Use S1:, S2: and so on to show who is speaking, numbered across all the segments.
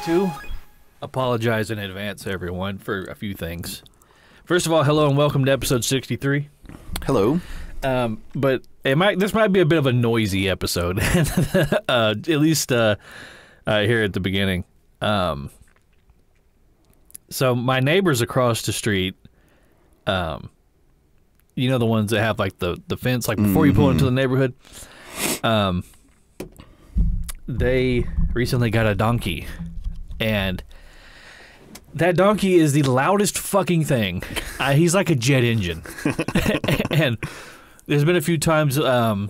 S1: to apologize in advance, everyone, for a few things. First of all, hello and welcome to episode 63.
S2: Hello.
S1: But this might be a bit of a noisy episode, at least here at the beginning. So my neighbors across the street, you know, the ones that have like the fence, like before you pull into the neighborhood, they recently got a donkey, and that donkey is the loudest fucking thing. He's like a jet engine. And there's been a few times where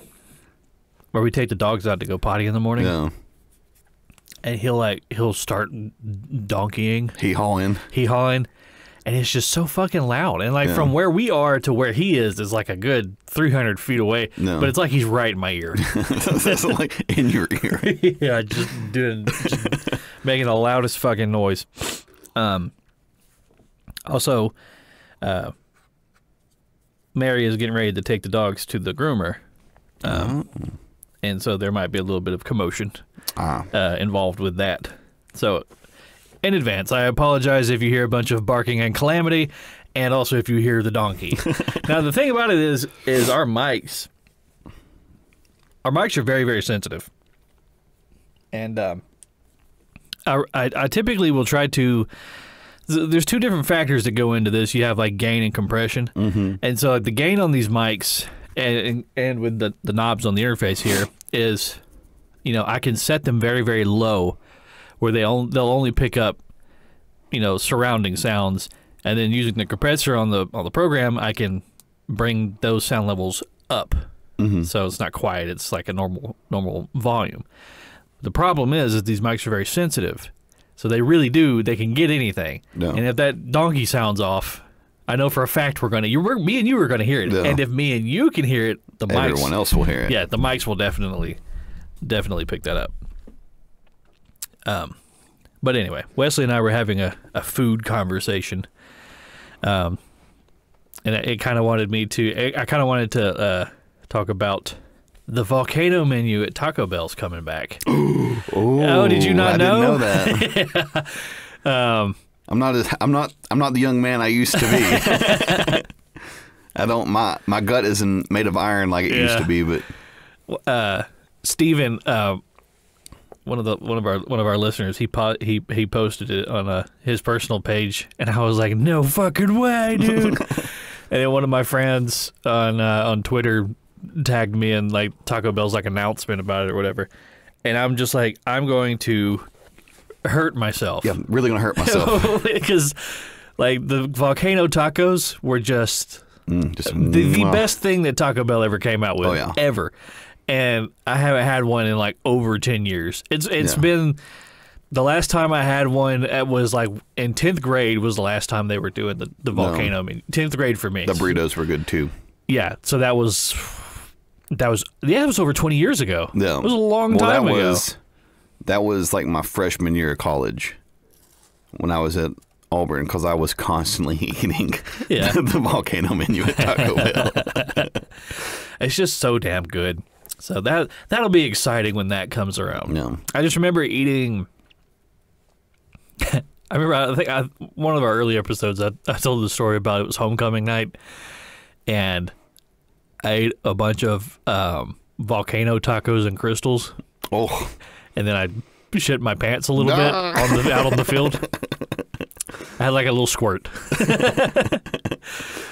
S1: we take the dogs out to go potty in the morning.
S2: Yeah.
S1: And he'll start donkeying. Hee-hawing. And it's just so fucking loud. And from where we are to where he is like a good 300 feet away. No. But it's like he's right in my ear.
S2: That's like in your ear.
S1: Yeah, just making the loudest fucking noise. Also, Mary is getting ready to take the dogs to the groomer. And so there might be a little bit of commotion involved with that. So, in advance, I apologize if you hear a bunch of barking and calamity, and also if you hear the donkey. Now, the thing about it is our mics are very, very sensitive. And I typically will try to... There's two different factors that go into this. You have like gain and compression. Mm-hmm. And so the gain on these mics and with the knobs on the interface here is, you know, I can set them very, very low where they'll only pick up, you know, surrounding sounds. And then using the compressor on the program, I can bring those sound levels up. Mm-hmm. So it's not quiet. It's like a normal volume. The problem is these mics are very sensitive. So they can get anything. No. And if that donkey sounds off, I know for a fact me and you are going to hear it. No. And if me and you can hear it,
S2: everyone else will hear it.
S1: Yeah, the mics will definitely pick that up. But anyway, Wesley and I were having a food conversation. And I kind of wanted to talk about the volcano menu at Taco Bell's coming back. Oh, did you not know?
S2: I didn't know that. Yeah. I'm not the young man I used to be. My gut isn't made of iron like it used to be, but
S1: Steven, one of our listeners, he posted it on his personal page, and I was like, no fucking way, dude. And then one of my friends on Twitter tagged me in like Taco Bell's like announcement about it or whatever, and I'm just like, I'm going to hurt myself.
S2: Yeah, I'm really gonna hurt myself
S1: because like the volcano tacos were just the best thing that Taco Bell ever came out with. Ever. And I haven't had one in like over 10 years. It's been the last time I had one. It was like in 10th grade was the last time they were doing the volcano. I mean, 10th grade for me.
S2: The burritos were good too.
S1: Yeah, so that was over 20 years ago. Yeah, it was a long time ago.
S2: That was like my freshman year of college when I was at Auburn, because I was constantly eating the volcano menu at Taco Bell.
S1: It's just so damn good. So that'll be exciting when that comes around.
S2: Yeah.
S1: I just remember eating. I think one of our early episodes, I told the story about it was homecoming night, and I ate a bunch of volcano tacos and crystals.
S2: Oh.
S1: And then I shit my pants a little bit out on the field. I had like a little squirt.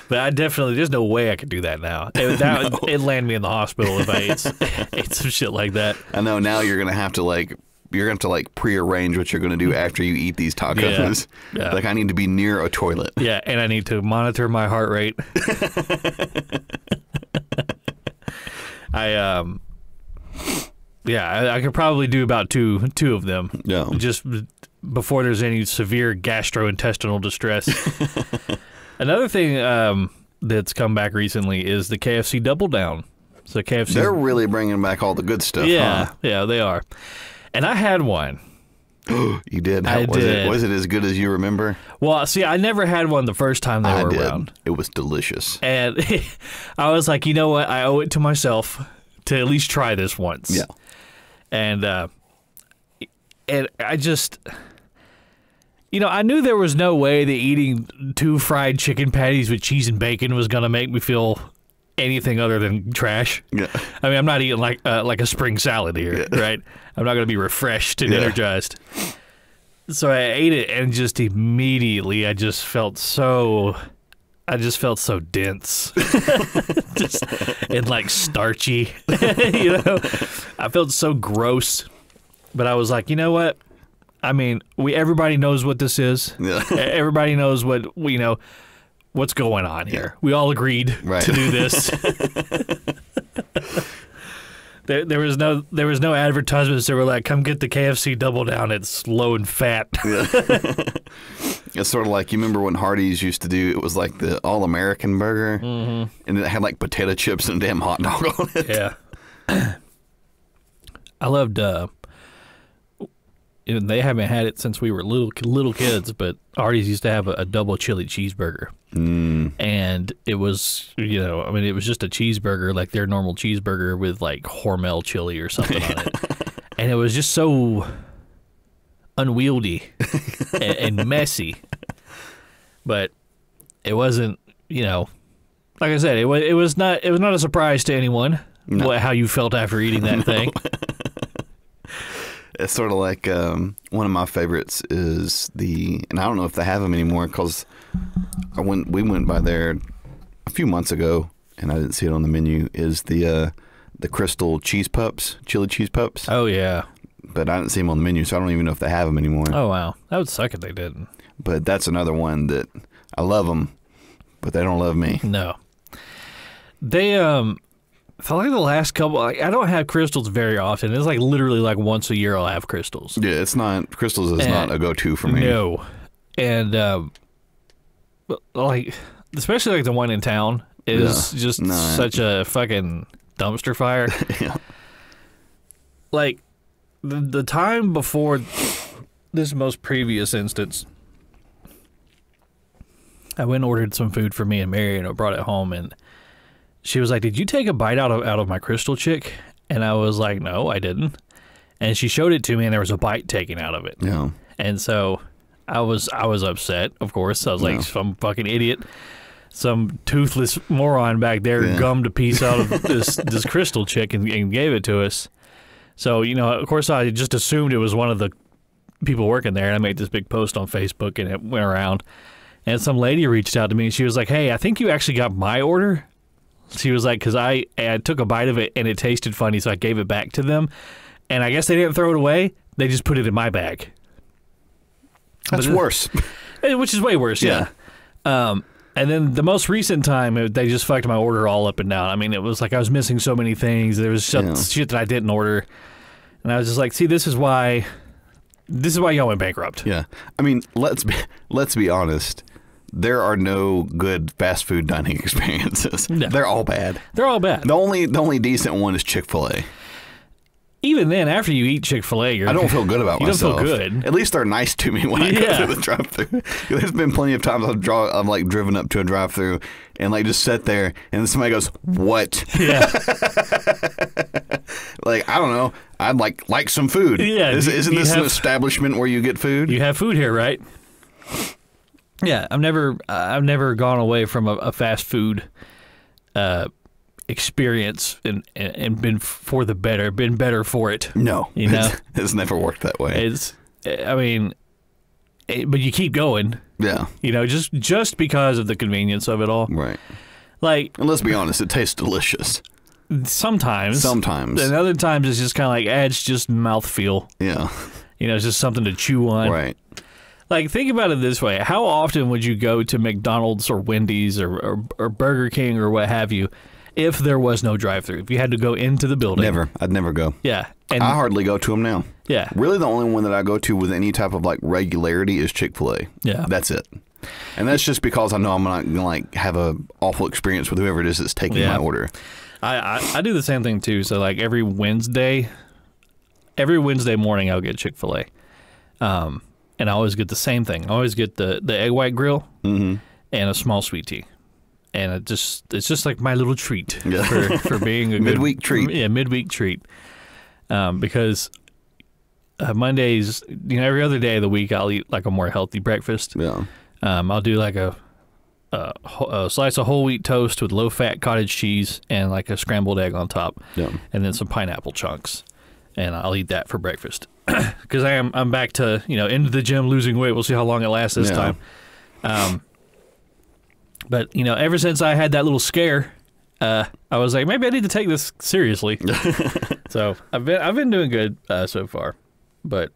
S1: But there's no way I could do that now. It'd land me in the hospital if I ate some shit like that.
S2: I know, now you're going to have to prearrange what you're going to do after you eat these tacos. Yeah. Like, I need to be near a toilet.
S1: Yeah, and I need to monitor my heart rate. I could probably do about two of them. Yeah. Just before there's any severe gastrointestinal distress. Another thing that's come back recently is the KFC Double Down. So KFC,
S2: they're really bringing back all the good stuff.
S1: Yeah,
S2: huh?
S1: Yeah, they are. And I had one.
S2: You did?
S1: I did.
S2: Was it as good as you remember?
S1: Well, see, I never had one the first time they were around.
S2: It was delicious.
S1: And I was like, you know what? I owe it to myself to at least try this once.
S2: Yeah.
S1: And I just... I knew there was no way that eating 2 fried chicken patties with cheese and bacon was going to make me feel anything other than trash.
S2: Yeah.
S1: I mean, I'm not eating like a spring salad here, right? I'm not going to be refreshed and energized. So I ate it, and just immediately I just felt so dense, just and like starchy. I felt so gross. But I was like, you know what? I mean, everybody knows what this is.
S2: Yeah.
S1: Everybody knows what's going on here. We all agreed to do this. There was no advertisements that were like, come get the KFC Double Down. It's low in fat.
S2: Yeah. It's sort of like, you remember when Hardee's used to do, it was like the All-American burger, and it had like potato chips and a damn hot dog on it.
S1: Yeah. I loved, they haven't had it since we were little kids, but Hardee's used to have a double chili cheeseburger. And it was, it was just a cheeseburger, like their normal cheeseburger with like Hormel chili or something on it. And it was just so unwieldy and messy. But it wasn't, like I said, it was not a surprise to anyone how you felt after eating that thing.
S2: It's sort of like one of my favorites is and I don't know if they have them anymore because we went by there a few months ago and I didn't see it on the menu, is the Crystal Cheese Pups, chili cheese pups.
S1: Oh, yeah.
S2: But I didn't see them on the menu, so I don't even know if they have them anymore.
S1: Oh, wow. That would suck if they didn't.
S2: But that's another one that I love them, but they don't love me.
S1: No. They, for like the last couple, I don't have Crystals very often. It's like literally like once a year I'll have Crystals.
S2: Yeah, Crystals is not a go-to for me.
S1: No. And, like, especially like the one in town is just such a fucking dumpster fire.
S2: Yeah.
S1: Like, the time before this most previous instance, I went and ordered some food for me and Mary, and I brought it home, and she was like, "Did you take a bite out of my Crystal Chick?" And I was like, "No, I didn't." And she showed it to me, and there was a bite taken out of it.
S2: Yeah.
S1: And so I was upset, of course. I was like, some fucking idiot, some toothless moron back there gummed a piece out of this Crystal Chick and gave it to us. So, of course, I just assumed it was one of the people working there. And I made this big post on Facebook, and it went around. And some lady reached out to me, and she was like, "Hey, I think you actually got my order." She was like, because I took a bite of it, and it tasted funny, so I gave it back to them. And I guess they didn't throw it away. They just put it in my bag.
S2: That's worse.
S1: Which is way worse, yeah. And then the most recent time, they just fucked my order all up and down. I mean, it was like I was missing so many things. There was shit that I didn't order. And I was just like, see, this is why y'all went bankrupt.
S2: Yeah. I mean, let's be honest. There are no good fast food dining experiences. No. They're all bad.
S1: They're all bad.
S2: The only decent one is Chick-fil-A.
S1: Even then, after you eat Chick-fil-A,
S2: I don't feel good about myself.
S1: You don't feel good.
S2: At least they're nice to me when I go through the drive-thru. There's been plenty of times I've like driven up to a drive-thru and like just sat there, and then somebody goes, "What?"
S1: Yeah.
S2: Like, I don't know. I'd like some food.
S1: Yeah.
S2: Isn't this an establishment where you get food?
S1: You have food here, right? Yeah. I've never gone away from a fast food experience and been for the better, been better for it.
S2: No, it's never worked that way.
S1: But you keep going.
S2: Yeah.
S1: Just because of the convenience of it all.
S2: Right.
S1: Like,
S2: and let's be honest, it tastes delicious.
S1: Sometimes.
S2: And
S1: other times it's just kind of like, it's just mouthfeel.
S2: Yeah.
S1: It's just something to chew on.
S2: Right.
S1: Like, think about it this way. How often would you go to McDonald's or Wendy's or Burger King or what have you if there was no drive-thru? If you had to go into the building?
S2: Never. I'd never go.
S1: Yeah.
S2: And I hardly go to them now.
S1: Yeah.
S2: Really, the only one that I go to with any type of like regularity is Chick-fil-A.
S1: Yeah.
S2: That's it. And that's just because I know I'm not going to like have a awful experience with whoever it is that's taking my order.
S1: I do the same thing too. So like every Wednesday morning I'll get Chick-fil-A. And I always get the same thing. I always get the egg white grill and a small sweet tea. And it's just like my little treat for being a
S2: midweek treat.
S1: Yeah, midweek treat. Because Mondays, every other day of the week, I'll eat like a more healthy breakfast.
S2: Yeah.
S1: I'll do like a slice of whole wheat toast with low-fat cottage cheese and like a scrambled egg on top.
S2: Yeah.
S1: And then some pineapple chunks. And I'll eat that for breakfast. Because I'm back to, into the gym, losing weight. We'll see how long it lasts this time. But, ever since I had that little scare, I was like, maybe I need to take this seriously. So I've been doing good so far. But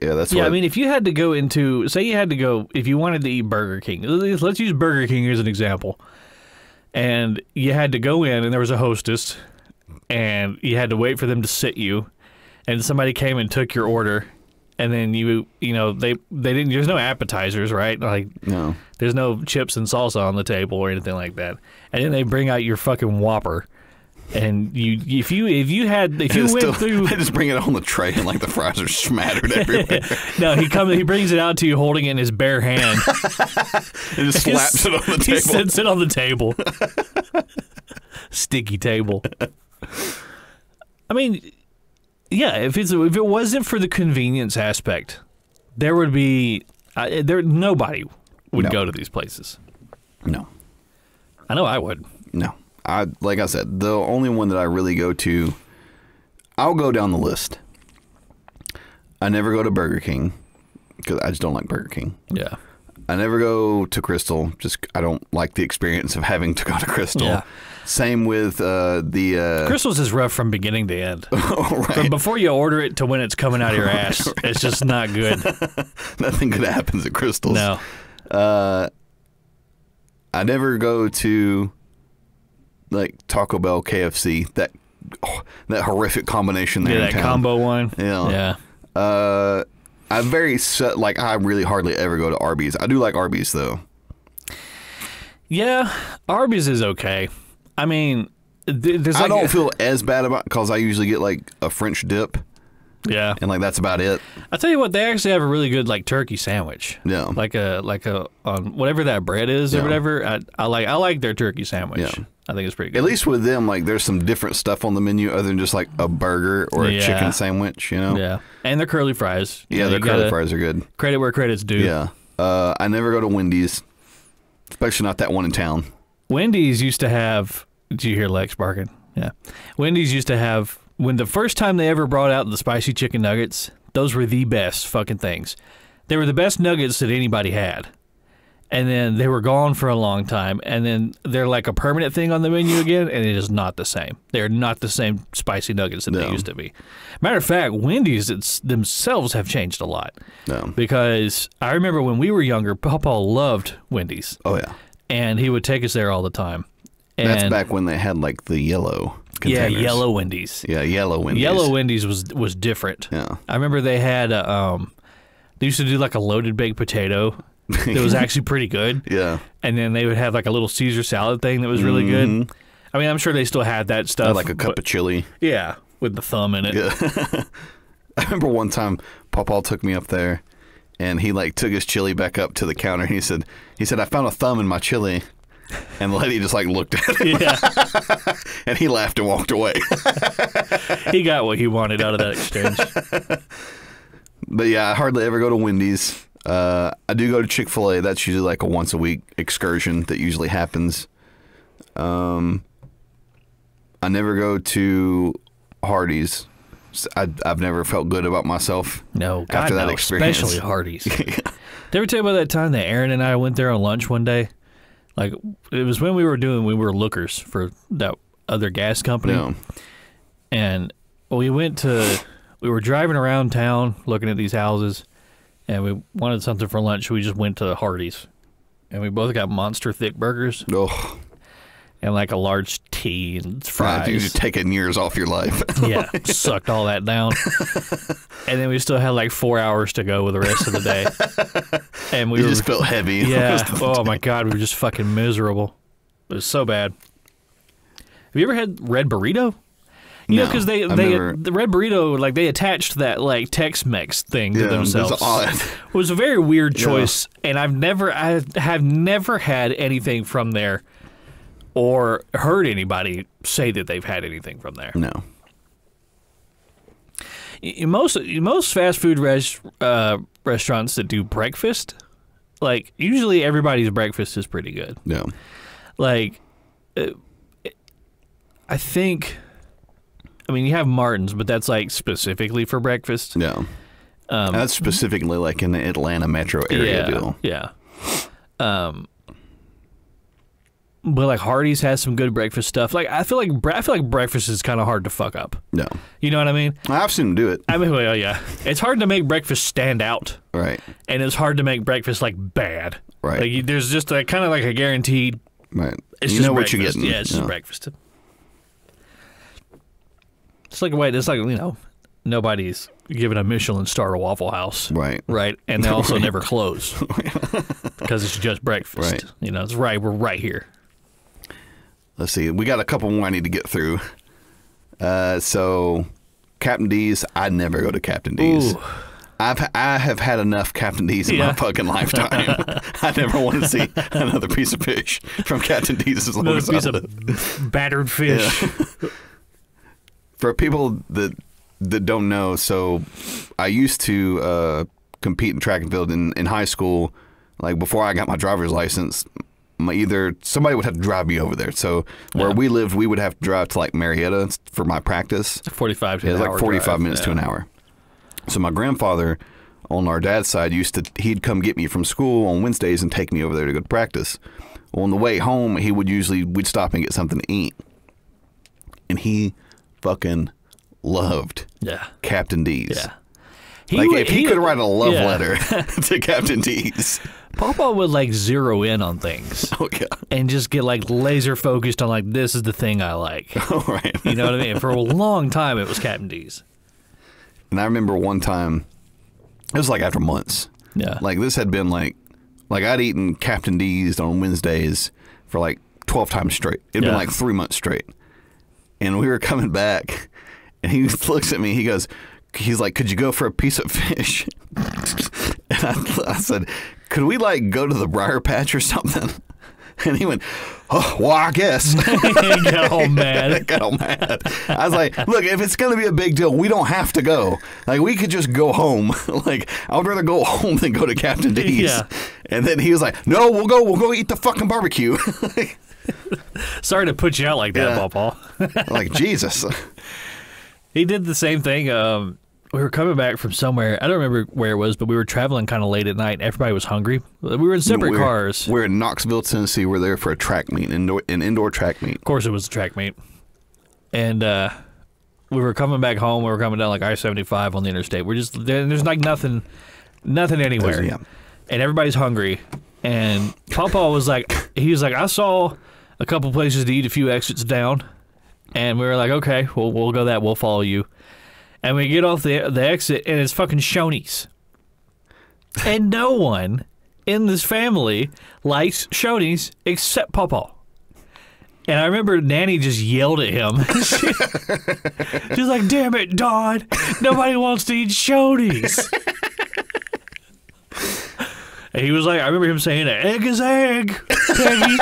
S2: yeah, that's
S1: I mean, if you had to go into, say you had to go, if you wanted to eat Burger King, let's use Burger King as an example, and you had to go in and there was a hostess, and you had to wait for them to sit you, and somebody came and took your order, and then they didn't. There's no appetizers, right? Like
S2: no,
S1: there's no chips and salsa on the table or anything like that, and then they bring out your fucking Whopper. And if you went through,
S2: they just bring it on the tray and like the fries are smattered everywhere.
S1: No, he brings it out to you holding it in his bare hand.
S2: And just slaps it on the table.
S1: He sets it on the table. Sticky table. I mean, yeah, if it wasn't for the convenience aspect, there would be nobody would go to these places.
S2: No,
S1: I know I would.
S2: No. Like I said, the only one that I really go to, I'll go down the list. I never go to Burger King because I just don't like Burger King.
S1: Yeah.
S2: I never go to Crystal. I don't like the experience of having to go to Crystal. Yeah. Same with the...
S1: Crystal's is rough from beginning to end.
S2: Right.
S1: From before you order it to when it's coming out of your ass. Right. It's just not good.
S2: Nothing good happens at Crystal's.
S1: No.
S2: I never go to... like Taco Bell, KFC, that horrific combination there.
S1: Yeah,
S2: in
S1: that
S2: town.
S1: combo one.
S2: Yeah. I really hardly ever go to Arby's. I do like Arby's though.
S1: Yeah, Arby's is okay. I mean, I
S2: don't feel as bad about it because I usually get like a French dip.
S1: Yeah,
S2: and like that's about it.
S1: I tell you what, they actually have a really good like turkey sandwich.
S2: Yeah,
S1: like a on whatever that bread is or whatever. I like their turkey sandwich. Yeah. I think it's pretty good.
S2: At least with them, like there's some different stuff on the menu other than just like a burger or a chicken sandwich.
S1: Yeah, and their curly fries.
S2: Yeah, their curly fries are good.
S1: Credit where credit's due.
S2: Yeah, I never go to Wendy's, especially not that one in town.
S1: Wendy's used to have. Did you hear Lex barking? Yeah, Wendy's used to have. When the first time they ever brought out the spicy chicken nuggets, those were the best fucking things. They were the best nuggets that anybody had. And then they were gone for a long time. And then they're like a permanent thing on the menu again, and it is not the same. They're not the same spicy nuggets that they used to be. Matter of fact, Wendy's themselves have changed a lot.
S2: No.
S1: Because I remember when we were younger, Papa loved Wendy's.
S2: Oh, yeah.
S1: And he would take us there all the time. And
S2: that's back when they had like the yellow containers.
S1: Yeah, yellow Wendy's.
S2: Yeah, yellow Wendy's.
S1: Yellow Wendy's was different.
S2: Yeah.
S1: I remember they had they used to do like a loaded baked potato that was actually pretty good.
S2: Yeah.
S1: And then they would have like a little Caesar salad thing that was really good. I mean, I'm sure they still had that stuff.
S2: Like a cup of chili.
S1: Yeah, with the thumb in it.
S2: Yeah. I remember one time Papa took me up there and he like took his chili back up to the counter and he said I found a thumb in my chili. And the lady just like looked at him. Yeah. And he laughed and walked away.
S1: He got what he wanted out of that exchange.
S2: But yeah, I hardly ever go to Wendy's. I do go to Chick-fil-A. That's usually like a once a week excursion that usually happens. I never go to Hardee's. I've never felt good about myself.
S1: No, God,
S2: after that experience.
S1: Especially Hardee's. Did I ever tell you about that time that Aaron and I went there on lunch one day? Like, it was when we were lookers for that other gas company.
S2: Yeah.
S1: And we were driving around town looking at these houses, and we wanted something for lunch. So we just went to Hardee's. And we both got monster thick burgers.
S2: Oh.
S1: And like a large tea and fries.
S2: You just taking years off your life.
S1: Yeah, sucked all that down. And then we still had like 4 hours to go with the rest of the day. And we
S2: just felt heavy.
S1: Yeah. Oh my God, we were just fucking miserable. It was so bad. Have you ever had Red Burrito? You know, because the Red Burrito, like they attached that like Tex-Mex thing to themselves. It was a very weird choice, and I have never had anything from there. Or heard anybody say that they've had anything from there.
S2: No.
S1: most fast food restaurants that do breakfast, like usually everybody's breakfast is pretty good.
S2: Yeah.
S1: Like, I think, I mean, you have Martin's, but that's like specifically for breakfast.
S2: Yeah. That's specifically like in the Atlanta metro area deal.
S1: Yeah. But like Hardee's has some good breakfast stuff. Like I feel like breakfast is kind of hard to fuck up.
S2: No.
S1: You know what I mean?
S2: I've seen them do it.
S1: I mean, well, yeah. It's hard to make breakfast stand out.
S2: Right.
S1: And it's hard to make breakfast like bad.
S2: Right.
S1: Like there's just a kind of like a guaranteed.
S2: Right.
S1: It's
S2: you
S1: just
S2: know
S1: breakfast.
S2: what you're getting.
S1: Yeah, it's just breakfast. It's like it's like, you know, nobody's giving a Michelin star to Waffle House.
S2: Right.
S1: Right. And they also never close because it's just breakfast.
S2: Right.
S1: You know, it's right. We're right here.
S2: Let's see. We got a couple more I need to get through. So, Captain D's. I'd never go to Captain D's.
S1: Ooh.
S2: I have had enough Captain D's in my fucking lifetime. I never want to see another piece of fish from Captain D's as long
S1: Another
S2: as
S1: piece of battered fish.
S2: Yeah. For people that don't know, so I used to compete in track and field in high school. Like before I got my driver's license, either somebody would have to drive me over there. So where we lived, we would have to drive to like Marietta for my practice.
S1: 45 to an hour.
S2: Like 45
S1: drive.
S2: minutes to an hour. So my grandfather on our dad's side he'd come get me from school on Wednesdays and take me over there to go to practice. Well, on the way home, we'd stop and get something to eat. And he fucking loved Captain D's.
S1: Yeah.
S2: If he could write a love letter to Captain D's.
S1: Papa would like zero in on things.
S2: Oh, yeah.
S1: And just get like laser focused on like, this is the thing I like.
S2: Oh, right.
S1: You know what I mean? For a long time, it was Captain D's.
S2: And I remember one time, it was like after months.
S1: Yeah.
S2: Like this had been like I'd eaten Captain D's on Wednesdays for like 12 times straight. It'd been like 3 months straight. And we were coming back and he looks at me, he's like, could you go for a piece of fish? And I said, could we like go to the Briar Patch or something? And he went, oh, well, I guess.
S1: He got all mad.
S2: Got all mad. I was like, look, if it's going to be a big deal, we don't have to go. Like, we could just go home. Like, I would rather go home than go to Captain D's.
S1: Yeah.
S2: And then he was like, no, we'll go eat the fucking barbecue.
S1: Sorry to put you out like that, Paul.
S2: Like, Jesus.
S1: He did the same thing. We were coming back from somewhere. I don't remember where it was, but we were traveling kind of late at night. Everybody was hungry. We were in separate cars.
S2: We're in Knoxville, Tennessee. We're there for a track meet, an indoor track meet.
S1: Of course, it was a track meet. And we were coming back home. We were coming down like I-75 on the interstate. There's like nothing anywhere.
S2: Yeah.
S1: And everybody's hungry. And Papa was like, I saw a couple places to eat a few exits down. And we were like, okay, we'll go that. We'll follow you. And we get off the exit, and it's fucking Shoney's. And no one in this family likes Shoney's except Papa. And I remember Nanny just yelled at him. She's like, damn it, Don. Nobody wants to eat Shoney's. And he was like, I remember him saying, egg is egg, Peggy.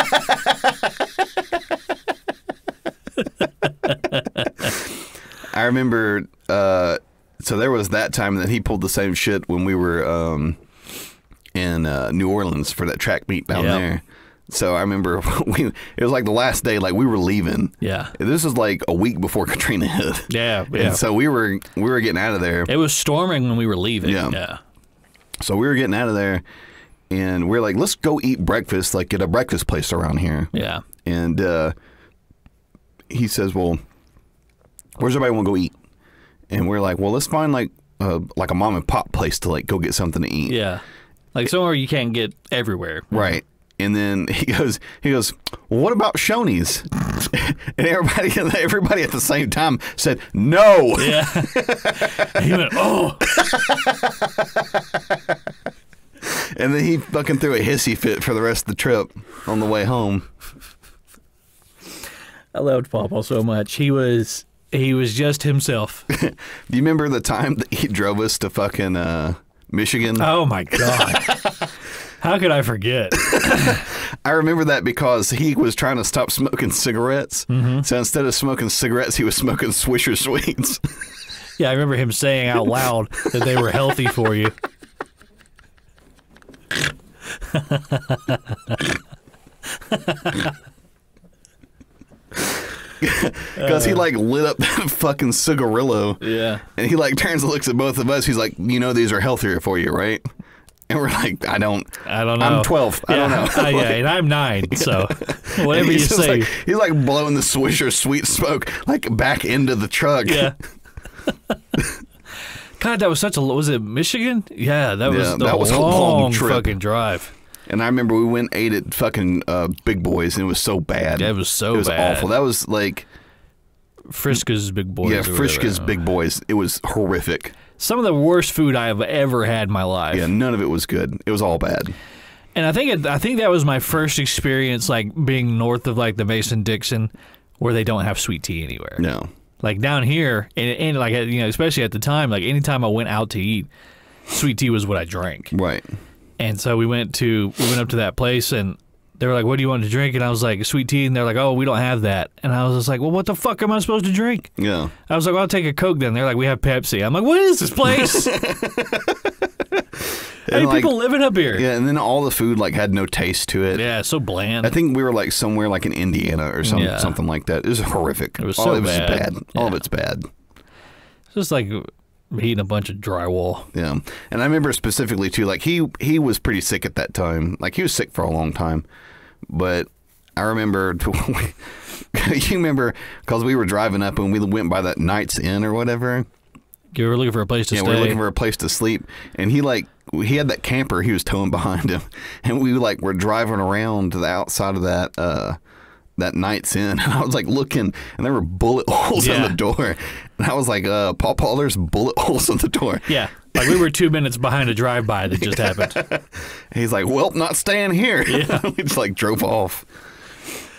S2: I remember, so there was that time that he pulled the same shit when we were in New Orleans for that track meet down there. So I remember it was like the last day, like we were leaving.
S1: Yeah.
S2: This was like a week before Katrina hit.
S1: Yeah.
S2: And so we were getting out of there.
S1: It was storming when we were leaving. Yeah.
S2: So we were getting out of there, and we are like, let's go eat breakfast, like get a breakfast place around here.
S1: Yeah.
S2: And he says, well, where's everybody want to go eat? And we're like, well, let's find like a mom and pop place to like go get something to eat.
S1: Yeah. Like somewhere you can't get everywhere.
S2: Right. And then he goes, well, what about Shoney's? And everybody at the same time said, no.
S1: Yeah. He went, oh.
S2: And then he fucking threw a hissy fit for the rest of the trip on the way home.
S1: I loved Papa so much. He was just himself.
S2: Do you remember the time that he drove us to fucking Michigan?
S1: Oh my God. How could I forget?
S2: I remember that because he was trying to stop smoking cigarettes. Mm-hmm. So instead of smoking cigarettes, he was smoking Swisher Sweets.
S1: Yeah, I remember him saying out loud that they were healthy for you.
S2: Because he like lit up that fucking cigarillo.
S1: Yeah.
S2: And he like turns and looks at both of us. He's like, you know, these are healthier for you, right? And we're like, I don't know. I'm 12. I don't know.
S1: Yeah, and I'm 9, so whatever you say.
S2: Like, he's like blowing the Swisher sweet smoke like back into the truck.
S1: Yeah. God, that was such a... Was it Michigan? Yeah, that was a long
S2: trip.
S1: Fucking drive.
S2: And I remember we went and ate at fucking Big Boys, and it was so bad.
S1: Yeah, it was so bad.
S2: It was awful. That was like...
S1: Friska's Big Boys.
S2: Yeah, Friska's Big Boys. It was horrific.
S1: Some of the worst food I have ever had in my life.
S2: Yeah, none of it was good. It was all bad.
S1: And I think that was my first experience, like, being north of, like, the Mason-Dixon, where they don't have sweet tea anywhere.
S2: No.
S1: Like, down here, and like, you know, especially at the time, like, anytime I went out to eat, sweet tea was what I drank.
S2: Right.
S1: And so we went up to that place, and they were like, what do you want to drink? And I was like, sweet tea. And they're like, oh, we don't have that. And I was just like, well, what the fuck am I supposed to drink?
S2: Yeah.
S1: I was like, well, I'll take a Coke then. They're like, we have Pepsi. I'm like, what is this place? How many people living up here?
S2: Yeah, and then all the food like had no taste to it.
S1: Yeah, so bland.
S2: I think we were like somewhere like in Indiana or something like that. It was horrific.
S1: It was so bad.
S2: Yeah. All of it's bad.
S1: It's just like eating a bunch of drywall.
S2: Yeah, and I remember specifically too, like he was pretty sick at that time. Like he was sick for a long time, but I remember. You remember because we were driving up and we went by that Knight's Inn or whatever.
S1: You were looking for a place to stay.
S2: Yeah, we were looking for a place to sleep, and he had that camper he was towing behind him, and we like were driving around to the outside of that Knight's Inn, and I was like looking, and there were bullet holes in the door, and I was like, Paul, there's bullet holes in the door.
S1: Yeah, like we were 2 minutes behind a drive-by that just happened.
S2: He's like, well, not staying here.
S1: Yeah.
S2: We just like drove off.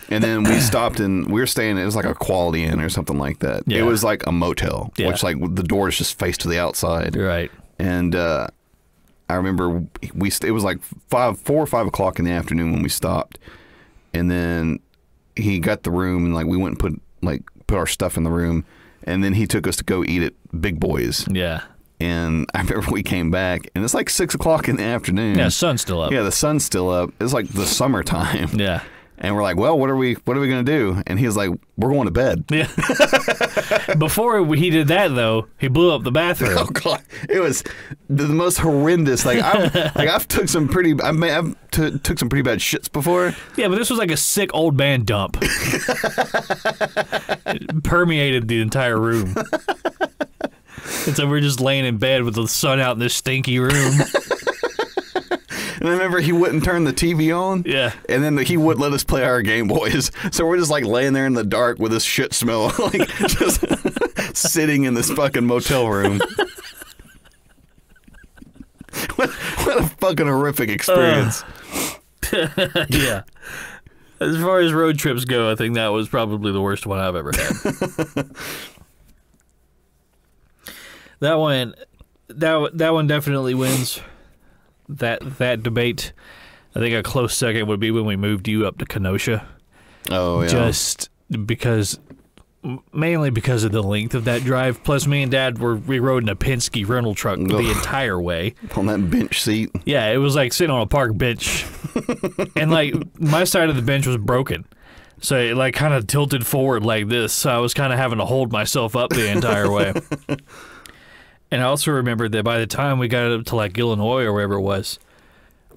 S2: And then we stopped and we were staying, it was like a Quality Inn or something like that. Yeah. It was like a motel, which like the doors just faced to the outside.
S1: Right.
S2: And I remember it was like 4 or 5 o'clock in the afternoon when we stopped. And then he got the room and like we went and put our stuff in the room. And then he took us to go eat at Big Boys.
S1: Yeah.
S2: And I remember we came back and it's like 6 o'clock in the afternoon.
S1: Yeah, the sun's still up.
S2: Yeah, the sun's still up. It's like the summertime.
S1: Yeah.
S2: And we're like, well, what are we going to do? And he was like, we're going to bed.
S1: Yeah. Before he did that, though, he blew up the bathroom.
S2: Oh God, it was the most horrendous. Like I've took some pretty took some pretty bad shits before.
S1: Yeah, but this was like a sick old man dump. It permeated the entire room. And so we're just laying in bed with the sun out in this stinky room.
S2: And I remember he wouldn't turn the TV on.
S1: Yeah.
S2: And then he wouldn't let us play our Game Boys. So we're just like laying there in the dark with this shit smell. Like just sitting in this fucking motel room. What a fucking horrific experience.
S1: Yeah. As far as road trips go, I think that was probably the worst one I've ever had. That one definitely wins. That debate. I think a close second would be when we moved you up to Kenosha.
S2: Oh, yeah.
S1: Just mainly because of the length of that drive. Plus, me and Dad we rode in a Penske rental truck the entire way.
S2: On that bench seat.
S1: Yeah, it was like sitting on a park bench. And like my side of the bench was broken. So it like kind of tilted forward like this. So I was kind of having to hold myself up the entire way. And I also remembered that by the time we got up to like Illinois or wherever it was,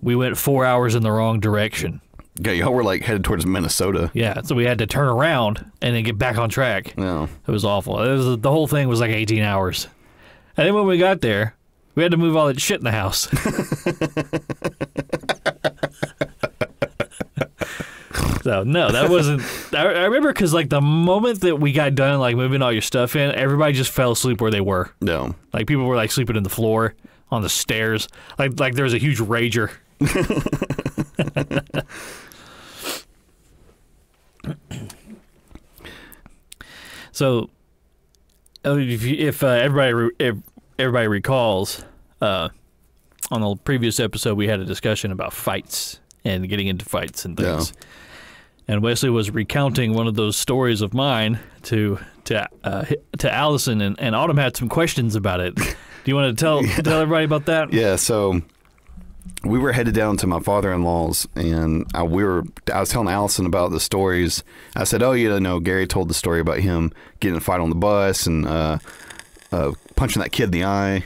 S1: we went 4 hours in the wrong direction.
S2: Yeah, y'all were like headed towards Minnesota.
S1: Yeah, so we had to turn around and then get back on track.
S2: Yeah.
S1: It was awful. The whole thing was like 18 hours. And then when we got there, we had to move all that shit in the house. So, no, that wasn't... I remember because, like, the moment that we got done, like, moving all your stuff in, everybody just fell asleep where they were.
S2: No.
S1: Like, people were, like, sleeping in the floor, on the stairs. Like there was a huge rager. So, if everybody recalls, on the previous episode, we had a discussion about fights and getting into fights and things. Yeah. and Wesley was recounting one of those stories of mine to Allison, and Autumn had some questions about it. Do you want to tell everybody about that?
S2: Yeah, so we were headed down to my father-in-law's, and I was telling Allison about the stories. I said, oh, Gary told the story about him getting in a fight on the bus and punching that kid in the eye.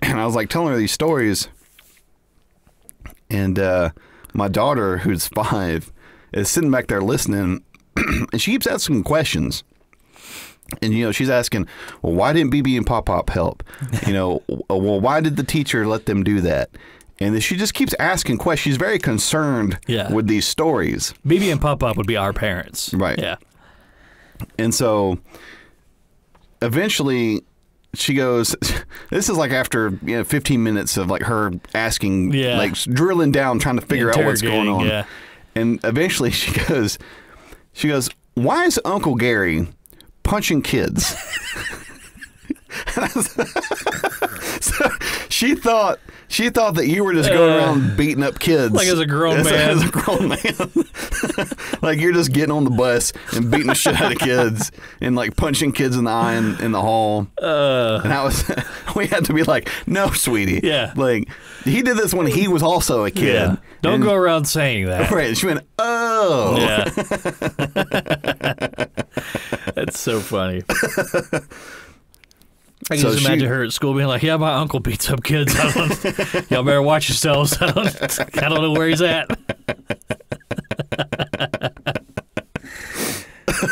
S2: And I was like telling her these stories, and my daughter, who's 5, is sitting back there listening, and she keeps asking questions. And, she's asking, well, why didn't BB and Pop Pop help? Well, why did the teacher let them do that? And then she just keeps asking questions. She's very concerned with these stories.
S1: BB and Pop Pop would be our parents.
S2: Right.
S1: Yeah.
S2: And so eventually she goes, this is like after 15 minutes of like her asking, like drilling down, trying to figure out what's going on.
S1: Yeah. And
S2: eventually she goes, why is Uncle Gary punching kids? So she thought that you were just going around beating up kids,
S1: like as a grown man.
S2: As a grown man, like you're just getting on the bus and beating the shit out of kids and like punching kids in the eye in the hall. And we had to be like, no, sweetie.
S1: Yeah,
S2: like he did this when he was also a kid.
S1: Yeah. Don't go around saying that.
S2: Right? She went, oh,
S1: yeah. That's so funny. I can just imagine her at school being like, yeah, my uncle beats up kids. Y'all better watch yourselves. I don't know where he's at.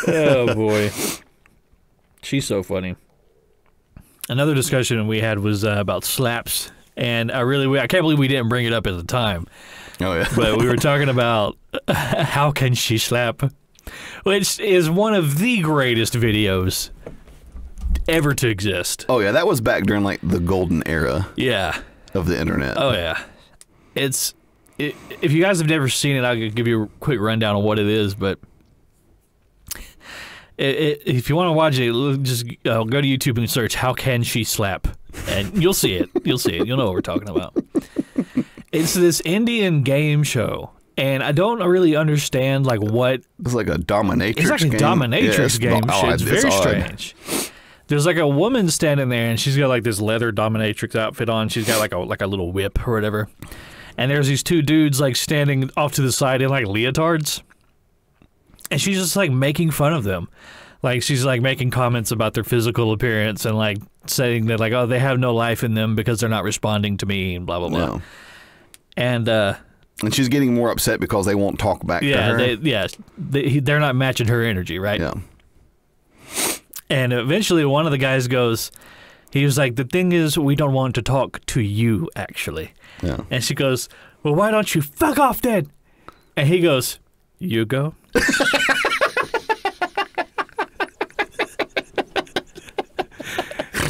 S1: Oh, boy. She's so funny. Another discussion we had was about slaps. And I can't believe we didn't bring it up at the time.
S2: Oh, yeah.
S1: But we were talking about how can she slap, which is one of the greatest videos ever to exist.
S2: Oh yeah, that was back during like the golden era.
S1: Yeah.
S2: Of the internet.
S1: Oh yeah. If you guys have never seen it, I'll give you a quick rundown on what it is. But if you want to watch it, just go to YouTube and search "How Can She Slap," and you'll see it. You'll see it. You'll know what we're talking about. It's this Indian game show. And I don't really understand like what
S2: it's like a dominatrix.
S1: It's like a dominatrix game. It's very strange. There's like a woman standing there, and she's got like this leather dominatrix outfit on. She's got like a little whip or whatever. And there's these two dudes like standing off to the side in like leotards, and she's just like making fun of them. Like she's like making comments about their physical appearance and like saying that like, oh, they have no life in them because they're not responding to me and blah blah blah. No.
S2: And she's getting more upset because they won't talk back to her.
S1: They're not matching her energy, right?
S2: Yeah.
S1: And eventually one of the guys goes, he was like, the thing is, we don't want to talk to you, actually.
S2: Yeah.
S1: And she goes, well, why don't you fuck off then? And he goes, you go.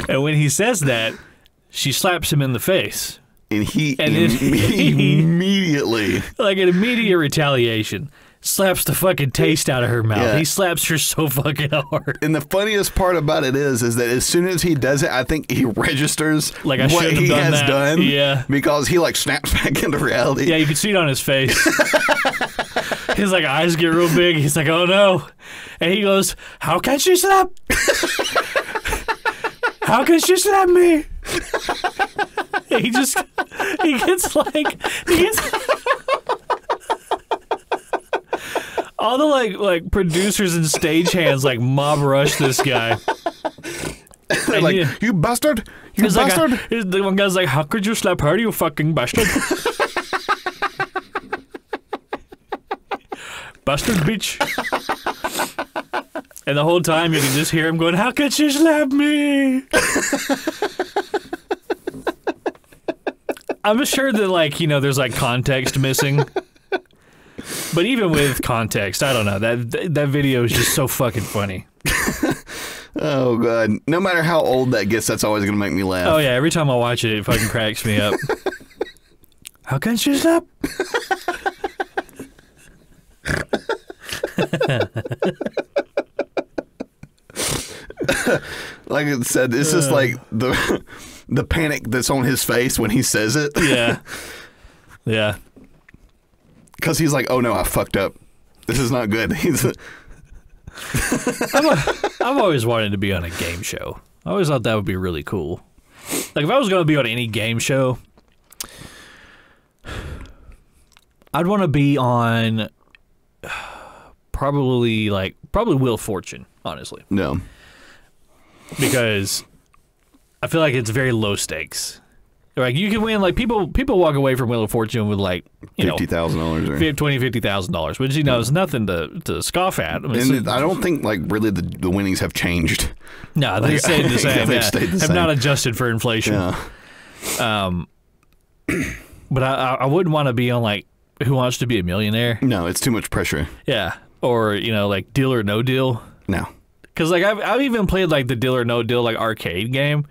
S1: And when he says that, she slaps him in the face.
S2: And he immediately,
S1: like an immediate retaliation, slaps the fucking taste out of her mouth.
S2: Yeah.
S1: He slaps her so fucking hard.
S2: And the funniest part about it is that as soon as he does it, I think he registers
S1: like
S2: what he has done.
S1: Yeah.
S2: Because he like snaps back into reality.
S1: Yeah, you can see it on his face. His like eyes get real big. He's like, oh no. And he goes, how can she slap? How can she slap me? He gets all the like producers and stagehands like mob rush this guy.
S2: They're like, you bastard! You bastard!
S1: Like the one guy's like, how could you slap her, you fucking bastard? Bastard bitch. And the whole time you can just hear him going, how could she slap me? I'm sure that, like, you know, there's, like, context missing. But even with context, I don't know. That video is just so fucking funny.
S2: Oh, God. No matter how old that gets, that's always going to make me laugh.
S1: Oh, yeah. Every time I watch it, it fucking cracks me up. How can she slap?
S2: Like I said, it's just like the panic that's on his face when he says it.
S1: Yeah. Yeah.
S2: Because he's like, oh no, I fucked up. This is not good.
S1: I've always wanted to be on a game show. I always thought that would be really cool. Like, if I was going to be on any game show, I'd want to be on probably Wheel of Fortune, honestly.
S2: No.
S1: Because I feel like it's very low stakes. Like, you can win, like, people walk away from Wheel of Fortune with, like,
S2: $50,000 or
S1: $50,000, which, is nothing to scoff at. I mean,
S2: and I don't think, like, really the winnings have changed.
S1: No, they stayed the same.
S2: They've stayed the same.
S1: Have not adjusted for inflation.
S2: Yeah.
S1: But I wouldn't want to be on, like, Who Wants to Be a Millionaire?
S2: No, it's too much pressure.
S1: Yeah. Or, like, Deal or No Deal?
S2: No.
S1: Because, like, I've even played, like, the Deal or No Deal, like, arcade game,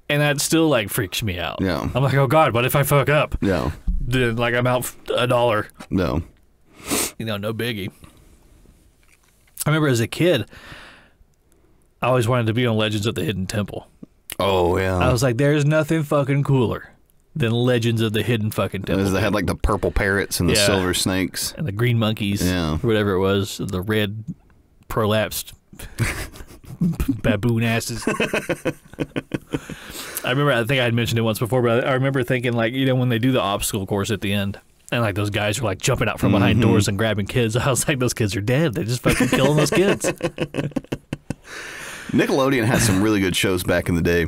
S1: and that still, like, freaks me out.
S2: Yeah.
S1: I'm like, oh, God, what if I fuck up?
S2: Yeah.
S1: Then, like, I'm out $1.
S2: No.
S1: No biggie. I remember as a kid, I always wanted to be on Legends of the Hidden Temple.
S2: Oh, yeah.
S1: I was like, there's nothing fucking cooler than Legends of the Hidden fucking Temple.
S2: They had, like, the purple parrots and the silver snakes.
S1: And the green monkeys.
S2: Yeah.
S1: Or whatever it was. The red prolapsed baboon asses. I think I had mentioned it once before, but I remember thinking, like, when they do the obstacle course at the end, and, like, those guys were, like, jumping out from behind doors and grabbing kids, I was like, those kids are dead. They're just fucking killing those kids.
S2: Nickelodeon had some really good shows back in the day.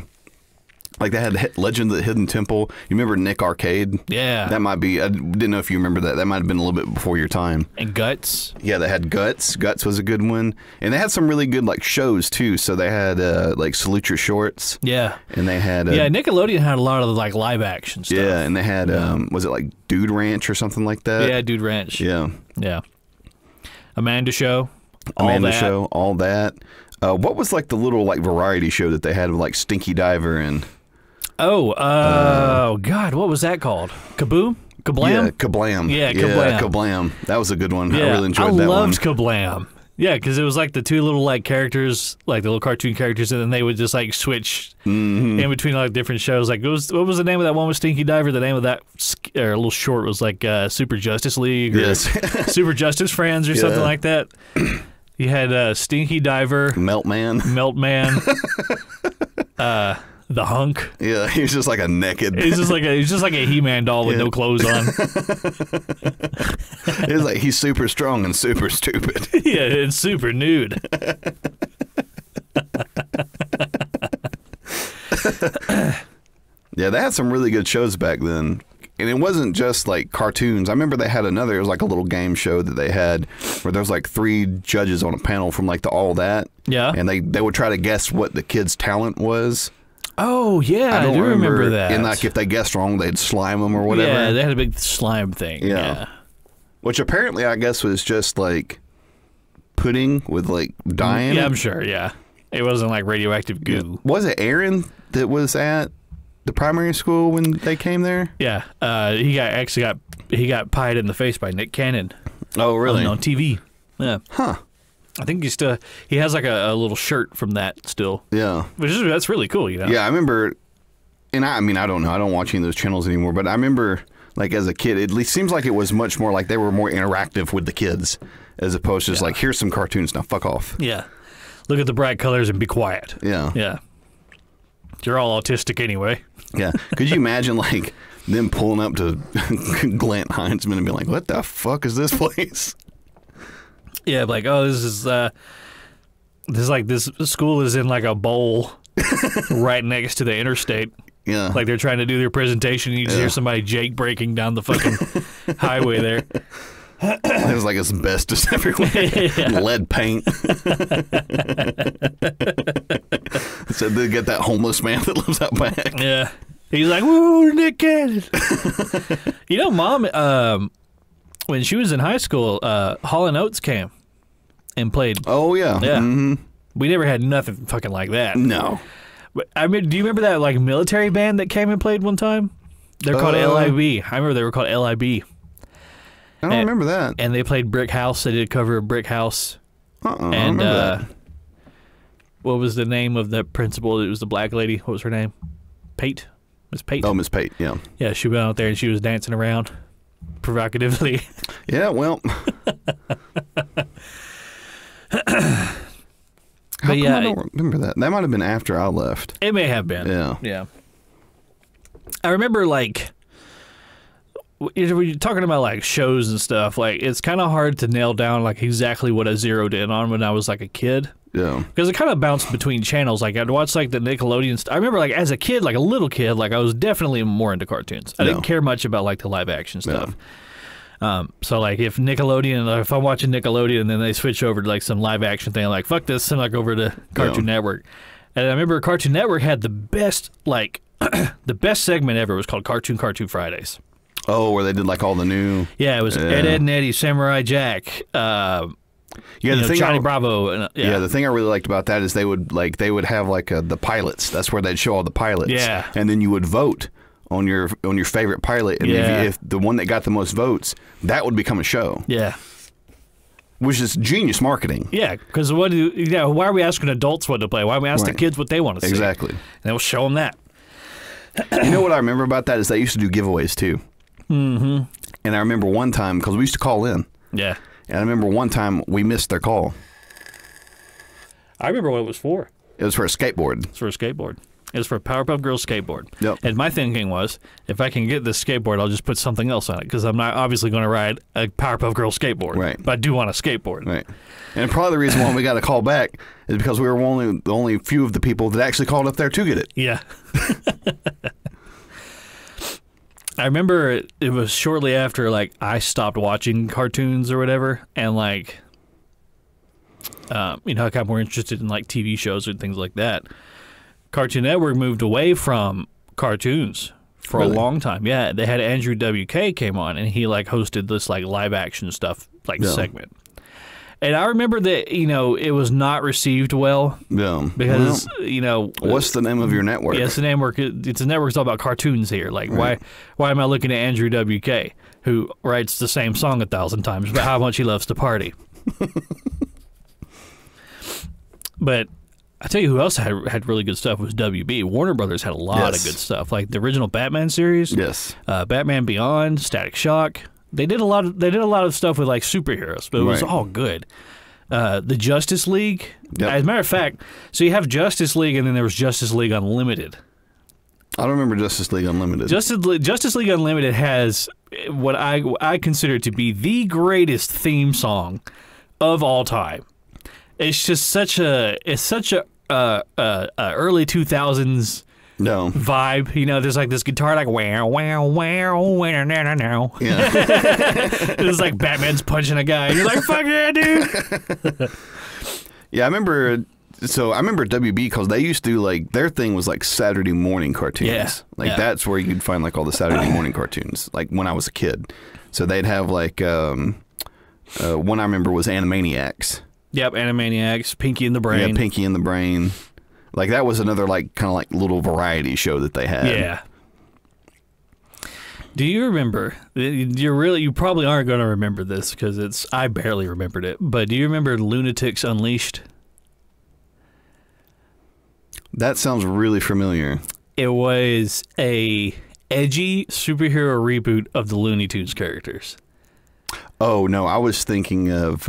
S2: Like, they had Legend of the Hidden Temple. You remember Nick Arcade?
S1: Yeah.
S2: That might be, I didn't know if you remember that. That might have been a little bit before your time.
S1: And Guts.
S2: Yeah, they had Guts. Guts was a good one. And they had some really good, like, shows, too. So they had, like, Salute Your Shorts.
S1: Yeah.
S2: And they had...
S1: yeah, Nickelodeon had a lot of, like, live action stuff.
S2: Yeah, and they had, was it, like, Dude Ranch or something like that?
S1: Yeah, Dude Ranch.
S2: Yeah.
S1: Yeah. Amanda Show.
S2: Amanda Show, all that. What was, like, the little, like, variety show that they had with, like, Stinky Diver and...
S1: God, what was that called? Kaboom? Kablam?
S2: Yeah, Kablam.
S1: Yeah, Kablam.
S2: Yeah, Kablam. That was a good one.
S1: Yeah,
S2: I really enjoyed that one.
S1: I loved Kablam. Yeah, because it was like the two little, like, characters, like the little cartoon characters, and then they would just, like, switch in between, like, different shows. Like, what was the name of that one with Stinky Diver? The name of that little short was, like, Super Justice League or Super Justice Friends or something like that. You had Stinky Diver. Meltman. The Hunk.
S2: Yeah, he was just like a naked.
S1: He's just like a He-Man doll with no clothes on.
S2: It's like he's super strong and super stupid.
S1: Yeah, it's super nude.
S2: Yeah, they had some really good shows back then. And it wasn't just like cartoons. I remember they had another, it was like a little game show that they had where there was like 3 judges on a panel from like the All That.
S1: Yeah.
S2: And they would try to guess what the kid's talent was.
S1: Oh, yeah, I do remember that.
S2: And like if they guessed wrong, they'd slime them or whatever.
S1: Yeah, they had a big slime thing. Yeah.
S2: Which apparently I guess was just like pudding with like dye in it.
S1: Yeah, I'm sure, yeah. It wasn't like radioactive goo.
S2: Yeah. Was it Aaron that was at the primary school when they came there?
S1: Yeah. He got pied in the face by Nick Cannon.
S2: Oh, really?
S1: On TV. Yeah.
S2: Huh.
S1: I think he has like a little shirt from that still.
S2: Yeah.
S1: That's really cool,
S2: Yeah, I remember, and I mean, I don't know, I don't watch any of those channels anymore, but I remember, like, as a kid, it seems like it was much more like they were more interactive with the kids, as opposed to just like, here's some cartoons, now fuck off.
S1: Yeah. Look at the bright colors and be quiet.
S2: Yeah.
S1: Yeah. You're all autistic anyway.
S2: Yeah. Could you imagine, like, them pulling up to Glant Heinzman and being like, what the fuck is this place?
S1: Yeah, like, oh, this school is in like a bowl right next to the interstate.
S2: Yeah.
S1: Like they're trying to do their presentation and you just hear somebody Jake breaking down the fucking highway there.
S2: There's like asbestos everywhere. Lead paint. So they get that homeless man that lives out back.
S1: Yeah. He's like, woo, Nick Cannon. Mom, when she was in high school, Hall & Oates came and played.
S2: Oh, yeah.
S1: Yeah.
S2: Mm-hmm.
S1: We never had nothing fucking like that.
S2: No.
S1: But, I mean, do you remember that like military band that came and played one time? They're called LIB. I remember they were called LIB.
S2: I don't remember that.
S1: And they played Brick House. They did a cover of Brick House.
S2: I remember that.
S1: What was the name of the principal? It was the black lady. What was her name? Pate? Miss Pate.
S2: Oh, Miss Pate, yeah.
S1: Yeah, she went out there and she was dancing around provocatively.
S2: Yeah, well. How come I don't remember that? That might have been after I left.
S1: It may have been. Yeah. I remember, like, when you're talking about, like, shows and stuff, like, it's kind of hard to nail down, like, exactly what I zeroed in on when I was, like, a kid.
S2: Yeah.
S1: Because it kind of bounced between channels. Like, I'd watch, like, the Nickelodeon stuff. I remember, like, as a kid, like, a little kid, like, I was definitely more into cartoons. I didn't care much about, like, the live-action stuff. So, like, if I'm watching Nickelodeon and then they switch over to, like, some live-action thing, I'm like, fuck this, and, like, over to Cartoon Network. And I remember Cartoon Network had the best, like, the best segment ever was called Cartoon Fridays.
S2: Oh, where they did, like, all the new...
S1: Yeah, it was Ed, Ed and Eddie, Samurai Jack, Johnny Bravo.
S2: The thing I really liked about that is they would have, like, the pilots. That's where they'd show all the pilots.
S1: Yeah.
S2: And then you would vote on your favorite pilot, and if the one that got the most votes, that would become a show.
S1: Yeah,
S2: which is genius marketing.
S1: Yeah, because why are we asking adults what to play? Why don't we ask the kids what they want to see?
S2: Exactly,
S1: and we'll show them that.
S2: You know what I remember about that is they used to do giveaways too.
S1: Mm-hmm.
S2: And I remember one time because we used to call in.
S1: Yeah,
S2: and I remember one time we missed their call.
S1: I remember what it was for.
S2: It was for a skateboard.
S1: It's for a skateboard. It was for a Powerpuff Girls skateboard.
S2: Yep.
S1: And my thinking was, if I can get this skateboard, I'll just put something else on it because I'm not obviously going to ride a Powerpuff Girls skateboard.
S2: Right.
S1: But I do want a skateboard.
S2: Right. And probably the reason why we got a call back is because we were the only few of the people that actually called up there to get it.
S1: Yeah. I remember it was shortly after, like, I stopped watching cartoons or whatever, and, like, I got more interested in, like, TV shows and things like that. Cartoon Network moved away from cartoons for a long time. Yeah, they had Andrew WK came on, and he, like, hosted this, like, live-action stuff, like, segment. And I remember that, it was not received well.
S2: Yeah.
S1: Because,
S2: what's the name of your network?
S1: Yeah, it's a network. It's a network that's all about cartoons here. Like, why am I looking at Andrew WK, who writes the same song 1,000 times about how much he loves to party? But I tell you who else had really good stuff was WB. Warner Brothers had a lot of good stuff, like the original Batman series.
S2: Yes.
S1: Batman Beyond, Static Shock. They did a lot of stuff with, like, superheroes, but it was all good. The Justice League. Yep. As a matter of fact, so you have Justice League, and then there was Justice League Unlimited.
S2: I don't remember Justice League Unlimited.
S1: Justice League Unlimited has what I consider to be the greatest theme song of all time. It's just such a early 2000s vibe. There's like this guitar like wow wow wow wow now now. Yeah. It's like Batman's punching a guy. You're like, fuck yeah, dude.
S2: Yeah, I remember. So I remember WB because they used to, like, their thing was like Saturday morning cartoons. Yeah. That's where you'd find, like, all the Saturday morning cartoons. Like when I was a kid, so they'd have, like, one I remember was Animaniacs.
S1: Yep, Animaniacs, Pinky and the Brain.
S2: Yeah, Pinky and the Brain. Like, that was another, like, kind of like little variety show that they had.
S1: Yeah. Do you remember? You probably aren't going to remember this because I barely remembered it. But do you remember Lunatics Unleashed?
S2: That sounds really familiar.
S1: It was a edgy superhero reboot of the Looney Tunes characters.
S2: Oh no, I was thinking of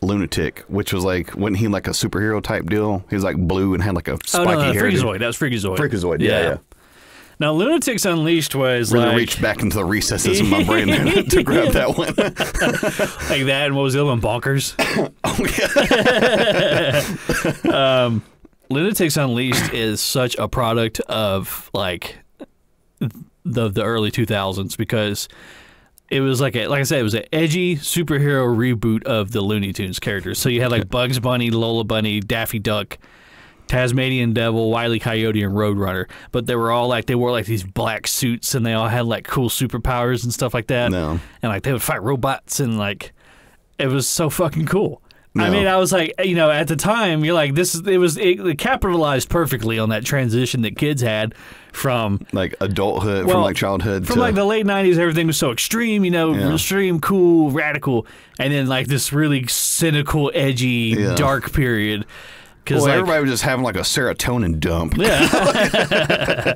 S2: Lunatic, which was like, wasn't he like a superhero type deal? He was like blue and had like a spiky hair.
S1: Freakazoid. That was Freakazoid.
S2: Freakazoid, yeah.
S1: Now, Lunatics Unleashed was
S2: really reached back into the recesses of my brain to grab that one.
S1: Like that, and what was the other one? Bonkers. Oh, yeah. Lunatics Unleashed is such a product of, like, the early 2000s because it was like I said, it was an edgy superhero reboot of the Looney Tunes characters. So you had, like, Bugs Bunny, Lola Bunny, Daffy Duck, Tasmanian Devil, Wile E. Coyote, and Roadrunner. But they were all like, they wore like these black suits and they all had like cool superpowers and stuff like that.
S2: No.
S1: And like they would fight robots and like it was so fucking cool. No. I mean, I was like, at the time, you're like, it capitalized perfectly on that transition that kids had from
S2: like adulthood, from like childhood
S1: from like the late 90s. Everything was so extreme, extreme, cool, radical, and then like this really cynical, edgy, dark period.
S2: Well, like, everybody was just having like a serotonin dump.
S1: Yeah.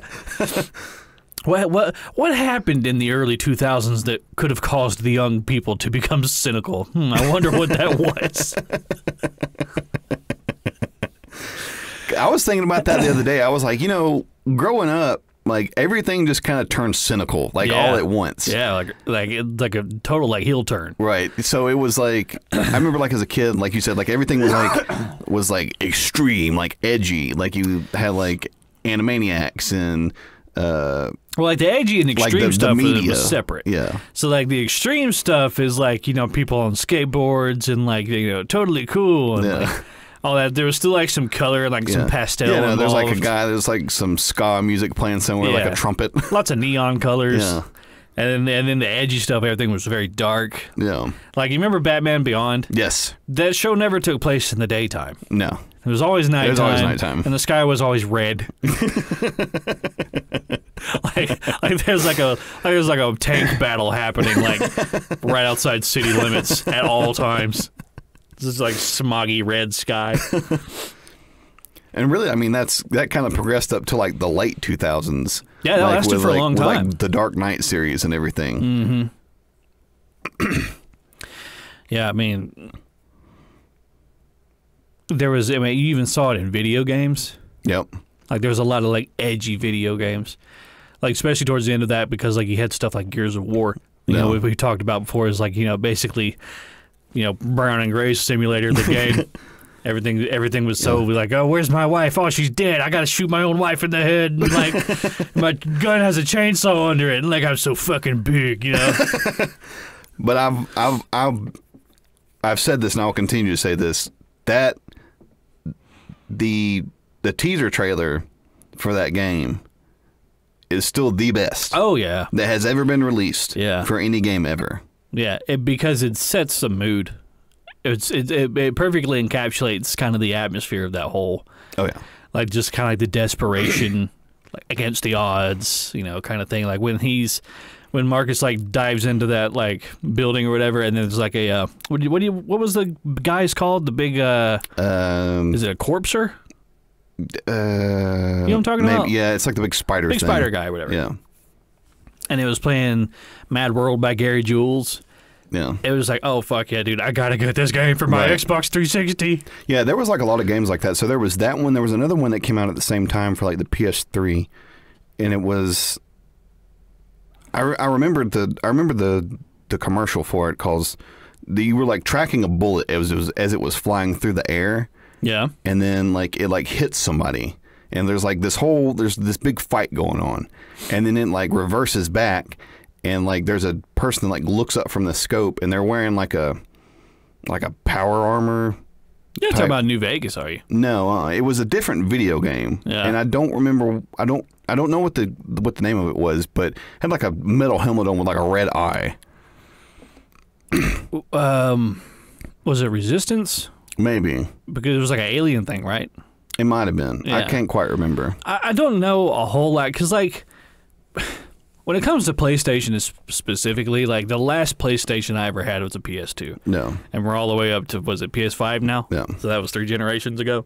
S1: What happened in the early 2000s that could have caused the young people to become cynical? I wonder what that was.
S2: I was thinking about that the other day. I was like, growing up, like everything just kind of turned cynical, like all at once.
S1: Yeah, like a total like heel turn.
S2: Right. So it was like I remember like as a kid, like you said, like everything was like extreme, like edgy. Like you had like Animaniacs and
S1: well, like the edgy and extreme
S2: like
S1: stuff
S2: the media
S1: was separate.
S2: Yeah.
S1: So like the extreme stuff is like people on skateboards and like totally cool and like all that. There was still like some color and like some pastel.
S2: Yeah,
S1: involved.
S2: there's like a guy. There's like some ska music playing somewhere, like a trumpet.
S1: Lots of neon colors.
S2: Yeah.
S1: And then the edgy stuff, everything was very dark.
S2: Yeah.
S1: Like you remember Batman Beyond?
S2: Yes.
S1: That show never took place in the daytime.
S2: No.
S1: It was always nighttime.
S2: It was always nighttime.
S1: And the sky was always red. like there's like a tank battle happening like right outside city limits at all times. This is like smoggy red sky.
S2: And really, I mean, that kind of progressed up to like the late 2000s.
S1: Yeah, that lasted for a long time.
S2: Like the Dark Knight series and everything.
S1: Mm-hmm. Yeah, I mean, you even saw it in video games.
S2: Yep.
S1: Like there was a lot of like edgy video games, like especially towards the end of that because like you had stuff like Gears of War. You know, we talked about before is like basically. Brown and Gray's simulator, the game. Everything was so like, oh, where's my wife? Oh, she's dead. I gotta shoot my own wife in the head. And, like, my gun has a chainsaw under it, and like I'm so fucking big,
S2: But I've said this, and I'll continue to say this: that the teaser trailer for that game is still the best.
S1: Oh yeah,
S2: that has ever been released.
S1: Yeah.
S2: For any game ever.
S1: Yeah, because it sets the mood. It perfectly encapsulates kind of the atmosphere of that whole.
S2: Oh yeah,
S1: like just kind of like the desperation, like against the odds, kind of thing. Like when Marcus like dives into that like building or whatever, and then there's like a what was the guys called? The big is it a corpser? You know what I'm talking about?
S2: Yeah, it's like the big spider.
S1: Big spider guy, or whatever.
S2: Yeah.
S1: And it was playing Mad World by Gary Jules.
S2: Yeah.
S1: It was like, oh, fuck yeah, dude. I got to get this game for my Xbox 360.
S2: Yeah, there was like a lot of games like that. So there was that one. There was another one that came out at the same time for like the PS3. And it was... I remember the commercial for it because you were like tracking a bullet as it was flying through the air.
S1: Yeah.
S2: And then like it like hits somebody. And there's like there's this big fight going on. And then it like reverses back and like there's a person that like looks up from the scope and they're wearing like a power armor.
S1: You're talking about New Vegas, are you?
S2: No, it was a different video game. Yeah. And I don't remember I don't know what the name of it was, but it had like a metal helmet on with like a red eye.
S1: Was it Resistance?
S2: Maybe.
S1: Because it was like an alien thing, right?
S2: It might have been. Yeah. I can't quite remember.
S1: I don't know a whole lot because, like, when it comes to PlayStation specifically, like, the last PlayStation I ever had was a PS2.
S2: No.
S1: And we're all the way up to, was it PS5 now?
S2: Yeah.
S1: So that was 3 generations ago.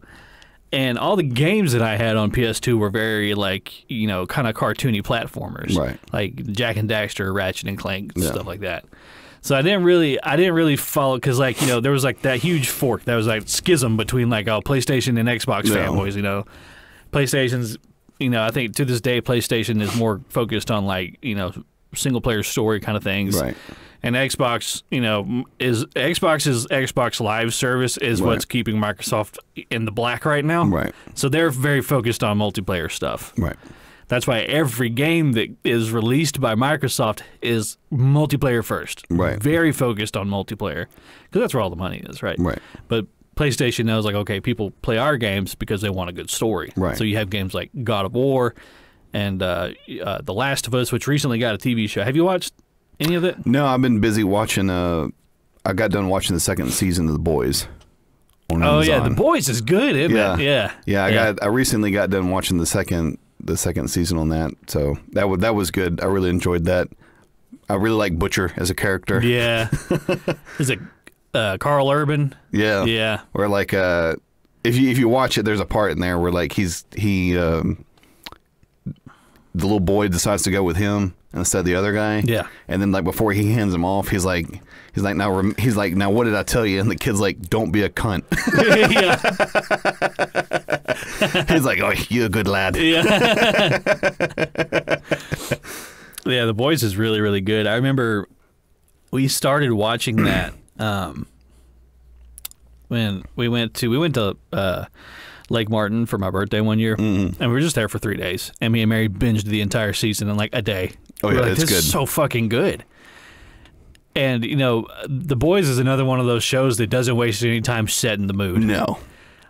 S1: And all the games that I had on PS2 were very, like, kind of cartoony platformers.
S2: Right.
S1: Like Jack and Daxter, Ratchet and Clank, stuff like that. So I didn't really follow because there was like that huge fork that was like schism between like PlayStation and Xbox fanboys. PlayStation's I think to this day PlayStation is more focused on like single player story kind of things,
S2: right?
S1: And Xbox is Xbox Live service is what's keeping Microsoft in the black right now,
S2: right? So
S1: they're very focused on multiplayer stuff,
S2: right?
S1: That's why every game that is released by Microsoft is multiplayer first.
S2: Right.
S1: Very focused on multiplayer. Because that's where all the money is, right?
S2: Right.
S1: But PlayStation knows, like, okay, people play our games because they want a good story.
S2: Right.
S1: So you have games like God of War and The Last of Us, which recently got a TV show. Have you watched any of it?
S2: No, I've been busy watching... I got done watching the second season of The Boys. On Amazon.
S1: Yeah, The Boys is good, isn't it? Yeah.
S2: Yeah, I recently got done watching the second season on that, so that was good. I really enjoyed that. I really like Butcher as a character.
S1: Yeah. Is it Carl Urban?
S2: Yeah.
S1: Yeah.
S2: Or like if you watch it, there's a part in there where like he the little boy decides to go with him instead of the other guy.
S1: Yeah.
S2: And then like before he hands him off, he's like, now what did I tell you? And the kid's like, don't be a cunt. He's like, oh, you're a good lad.
S1: Yeah. Yeah, The Boys is really, really good. I remember we started watching that when we went to Lake Martin for my birthday one year, and we were just there for 3 days. And me and Mary binged the entire season in like a day.
S2: Oh yeah, it's
S1: this
S2: good.
S1: Is so fucking good. And you know, The Boys is another one of those shows that doesn't waste any time setting the mood.
S2: No.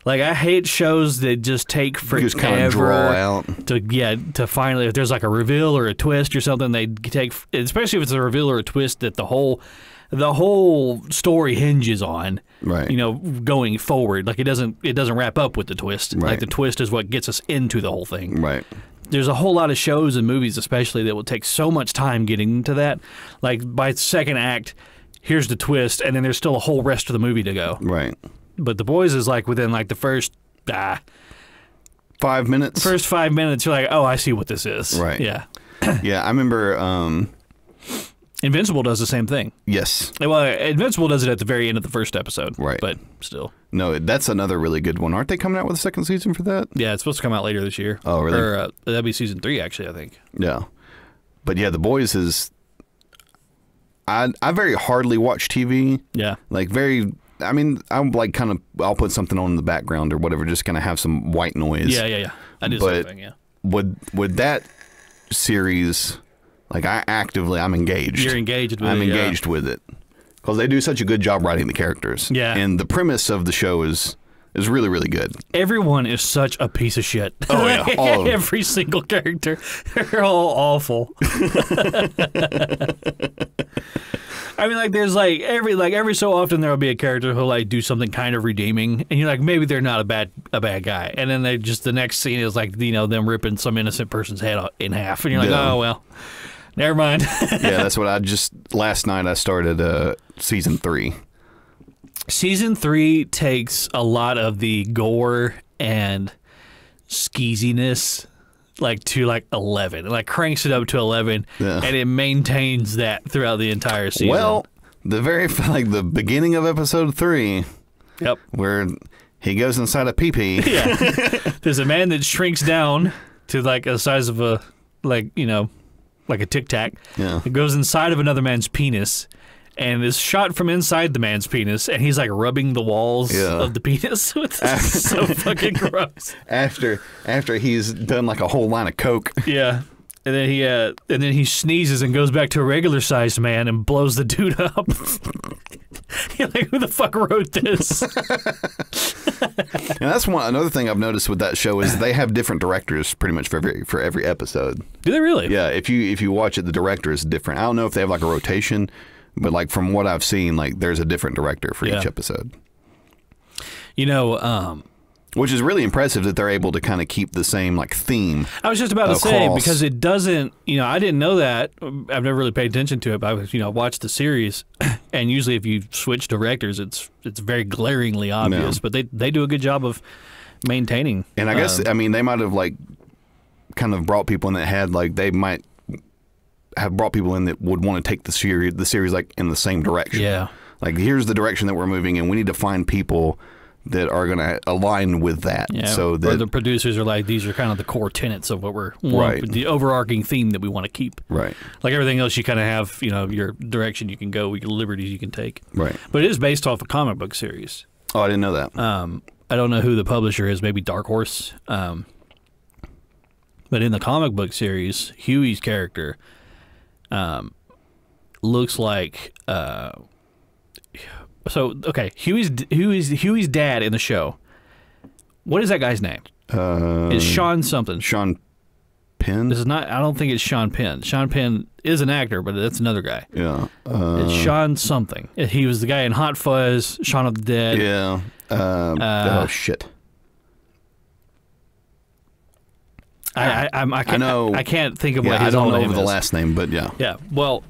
S1: Like, I hate shows that just take forever
S2: just kind of draw out.
S1: to finally, if there's like a reveal or a twist or something, they take, especially if it's a reveal or a twist that the whole story hinges on.
S2: Right.
S1: You know, going forward. Like, it doesn't wrap up with the twist.
S2: Right.
S1: Like, the twist is what gets us into the whole thing.
S2: Right.
S1: There's a whole lot of shows and movies especially that will take so much time getting into that. Like, by second act, here's the twist, and then there's still a whole rest of the movie to go.
S2: Right.
S1: But The Boys is like within like the first
S2: 5 minutes.
S1: First 5 minutes, you're like, oh, I see what this is.
S2: Right.
S1: Yeah.
S2: Yeah, I remember.
S1: Invincible does the same thing.
S2: Yes.
S1: Well, Invincible does it at the very end of the first episode.
S2: Right.
S1: But still.
S2: No, that's another really good one. Aren't they coming out with a second season for that?
S1: Yeah, it's supposed to come out later this year.
S2: Oh, really?
S1: Or that'd be season 3, actually, I think.
S2: Yeah. But yeah, The Boys is. I very hardly watch TV.
S1: Yeah.
S2: Like I mean, I'm like kind of, I'll put something on in the background or whatever, just kind of have some white noise.
S1: Yeah. I do the same thing, yeah.
S2: Would that series, like I'm engaged.
S1: You're engaged with it.
S2: I'm engaged with it. Because they do such a good job writing the characters.
S1: Yeah.
S2: And the premise of the show is really, really good.
S1: Everyone is such a piece of shit.
S2: Oh, yeah. All of them.
S1: Every single character. They're all awful. I mean, like, there's like every so often there'll be a character who'll like do something kind of redeeming, and you're like, maybe they're not a bad guy, and then the next scene is like, you know, them ripping some innocent person's head in half, and you're like, oh well, never mind.
S2: Yeah, that's what last night I started season 3.
S1: Season 3 takes a lot of the gore and skeeziness like to like 11. It like cranks it up to 11, and it maintains that throughout the entire season.
S2: Well, the beginning of episode 3,
S1: yep,
S2: where he goes inside a pee-pee.
S1: Yeah, there's a man that shrinks down to like the size of a like a Tic Tac.
S2: Yeah,
S1: it goes inside of another man's penis. And is shot from inside the man's penis, and he's like rubbing the walls of the penis. It's so fucking gross.
S2: After he's done like a whole line of coke.
S1: Yeah, and then he sneezes and goes back to a regular sized man and blows the dude up. You're like, who the fuck wrote this?
S2: And that's another thing I've noticed with that show is they have different directors pretty much for every episode.
S1: Do they really?
S2: Yeah, if you watch it, the director is different. I don't know if they have like a rotation. But like from what I've seen, like there's a different director for each episode. You know, which is really impressive that they're able to kind of keep the same like theme.
S1: I was just about to say, because it doesn't, you know, I didn't know that. I've never really paid attention to it, but I was, watched the series, and usually if you switch directors, it's very glaringly obvious. But they do a good job of maintaining.
S2: And I guess they might have like kind of brought people in that had like they might have brought people in that would want to take the series like in the same direction. Yeah. Like, here's the direction that we're moving in. We need to find people that are going to align with that.
S1: Yeah.
S2: So that,
S1: or the producers are like, these are kind of the core tenets of what we're the overarching theme that we want to keep. Right. Like everything else, you kind of have, your direction you can go, your liberties you can take. Right. But it is based off a comic book series.
S2: Oh, I didn't know that.
S1: I don't know who the publisher is, maybe Dark Horse. But in the comic book series, Huey's character looks like Huey's dad in the show. What is that guy's name? It's Sean something.
S2: Sean Penn?
S1: This is not. I don't think it's Sean Penn. Sean Penn is an actor, but that's another guy. Yeah. It's Sean something. He was the guy in Hot Fuzz, Shaun of the Dead.
S2: Yeah. Oh shit.
S1: I know. I can't think of what his
S2: I don't
S1: own name
S2: know the
S1: is.
S2: last name, but yeah.
S1: Yeah. Well,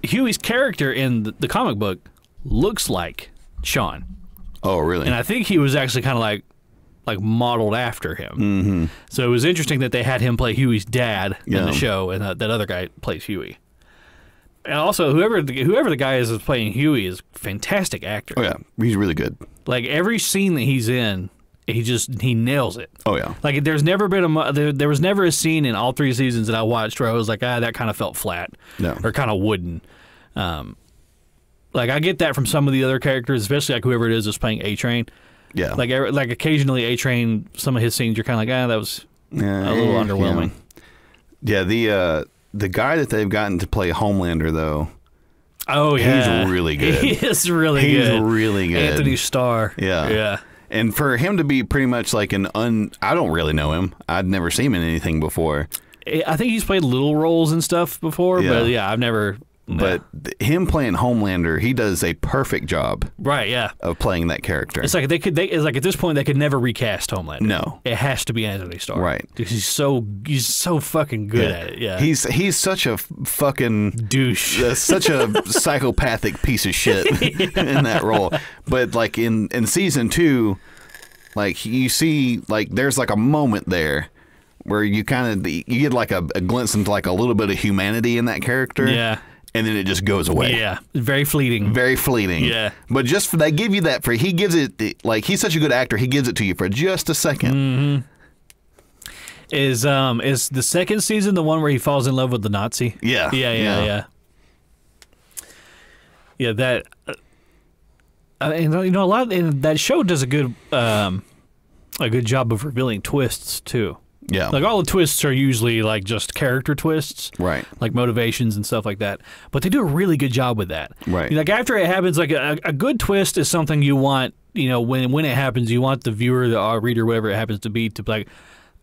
S1: Huey's character in the comic book looks like Sean.
S2: Oh, really?
S1: And I think he was actually kind of like like modeled after him. So it was interesting that they had him play Huey's dad in the show, and that other guy plays Huey. And also, whoever the guy is that's playing Huey is a fantastic actor.
S2: Oh yeah, he's really good.
S1: Like every scene that he's in, he nails it.
S2: Oh yeah.
S1: Like there's never been there was never a scene in all 3 seasons that I watched where I was like, that kind of felt flat, or kind of wooden. Like I get that from some of the other characters, especially like whoever it is that's playing A-Train.
S2: Yeah.
S1: Like occasionally A-Train, some of his scenes you're kind of like, that was a little underwhelming.
S2: Yeah, the guy that they've gotten to play Homelander though.
S1: Oh yeah,
S2: he's really good.
S1: He is really good.
S2: He's really good.
S1: Anthony Starr.
S2: Yeah.
S1: Yeah.
S2: And for him to be pretty much like I don't really know him. I'd never seen him in anything before.
S1: I think he's played little roles and stuff before, but yeah, I've never.
S2: But him playing Homelander, he does a perfect job.
S1: Right, yeah.
S2: Of playing that character.
S1: It's like it's like at this point they could never recast Homelander.
S2: No.
S1: It has to be Anthony Starr.
S2: Right.
S1: Because he's so fucking good at it. Yeah.
S2: He's such a fucking
S1: douche.
S2: Such a psychopathic piece of shit in that role. But like in season 2, like you see like there's like a moment there where you get like a glimpse into like a little bit of humanity in that character.
S1: Yeah.
S2: And then it just goes away.
S1: Yeah, very fleeting.
S2: Very fleeting.
S1: Yeah.
S2: But just they give you that he gives it, like, he's such a good actor, he gives it to you for just a second.
S1: Is the second season the one where he falls in love with the Nazi?
S2: Yeah.
S1: Yeah, that, and a lot, and that show does a good job of revealing twists, too.
S2: Yeah.
S1: Like all the twists are usually like just character twists.
S2: Right.
S1: Like motivations and stuff like that. But they do a really good job with that.
S2: Right.
S1: Like after it happens, like a good twist is something you want, when it happens, you want the viewer, the reader, whatever it happens to be like,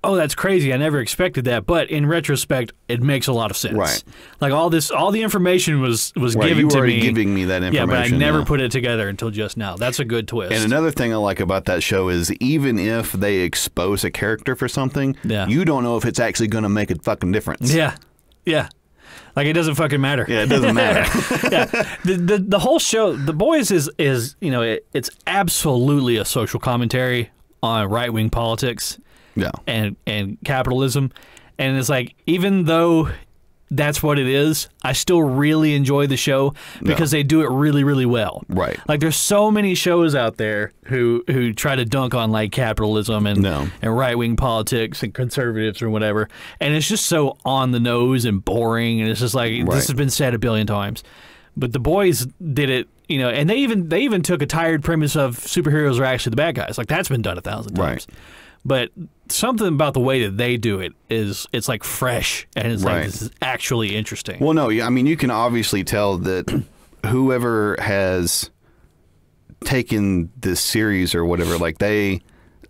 S1: oh, that's crazy. I never expected that. But in retrospect, it makes a lot of sense.
S2: Right.
S1: Like all the information was given to me.
S2: You were already giving me that information.
S1: Yeah, but I never put it together until just now. That's a good twist.
S2: And another thing I like about that show is even if they expose a character for something, you don't know if it's actually going to make a fucking difference.
S1: Yeah. Yeah. Like it doesn't fucking matter.
S2: Yeah, it doesn't matter.
S1: Yeah. The whole show, The Boys is it's absolutely a social commentary on right-wing politics.
S2: Yeah.
S1: And capitalism. And it's like, even though that's what it is, I still really enjoy the show because they do it really, really well.
S2: Right.
S1: Like there's so many shows out there who try to dunk on like capitalism and right-wing politics and conservatives or whatever. And it's just so on the nose and boring. And it's just like, this has been said a billion times. But The Boys did it, and they even took a tired premise of superheroes are actually the bad guys. Like that's been done 1,000 times.
S2: Right.
S1: But something about the way that they do it it's like fresh and it's like this is actually interesting.
S2: Well, no, I mean you can obviously tell that whoever has taken this series or whatever, like they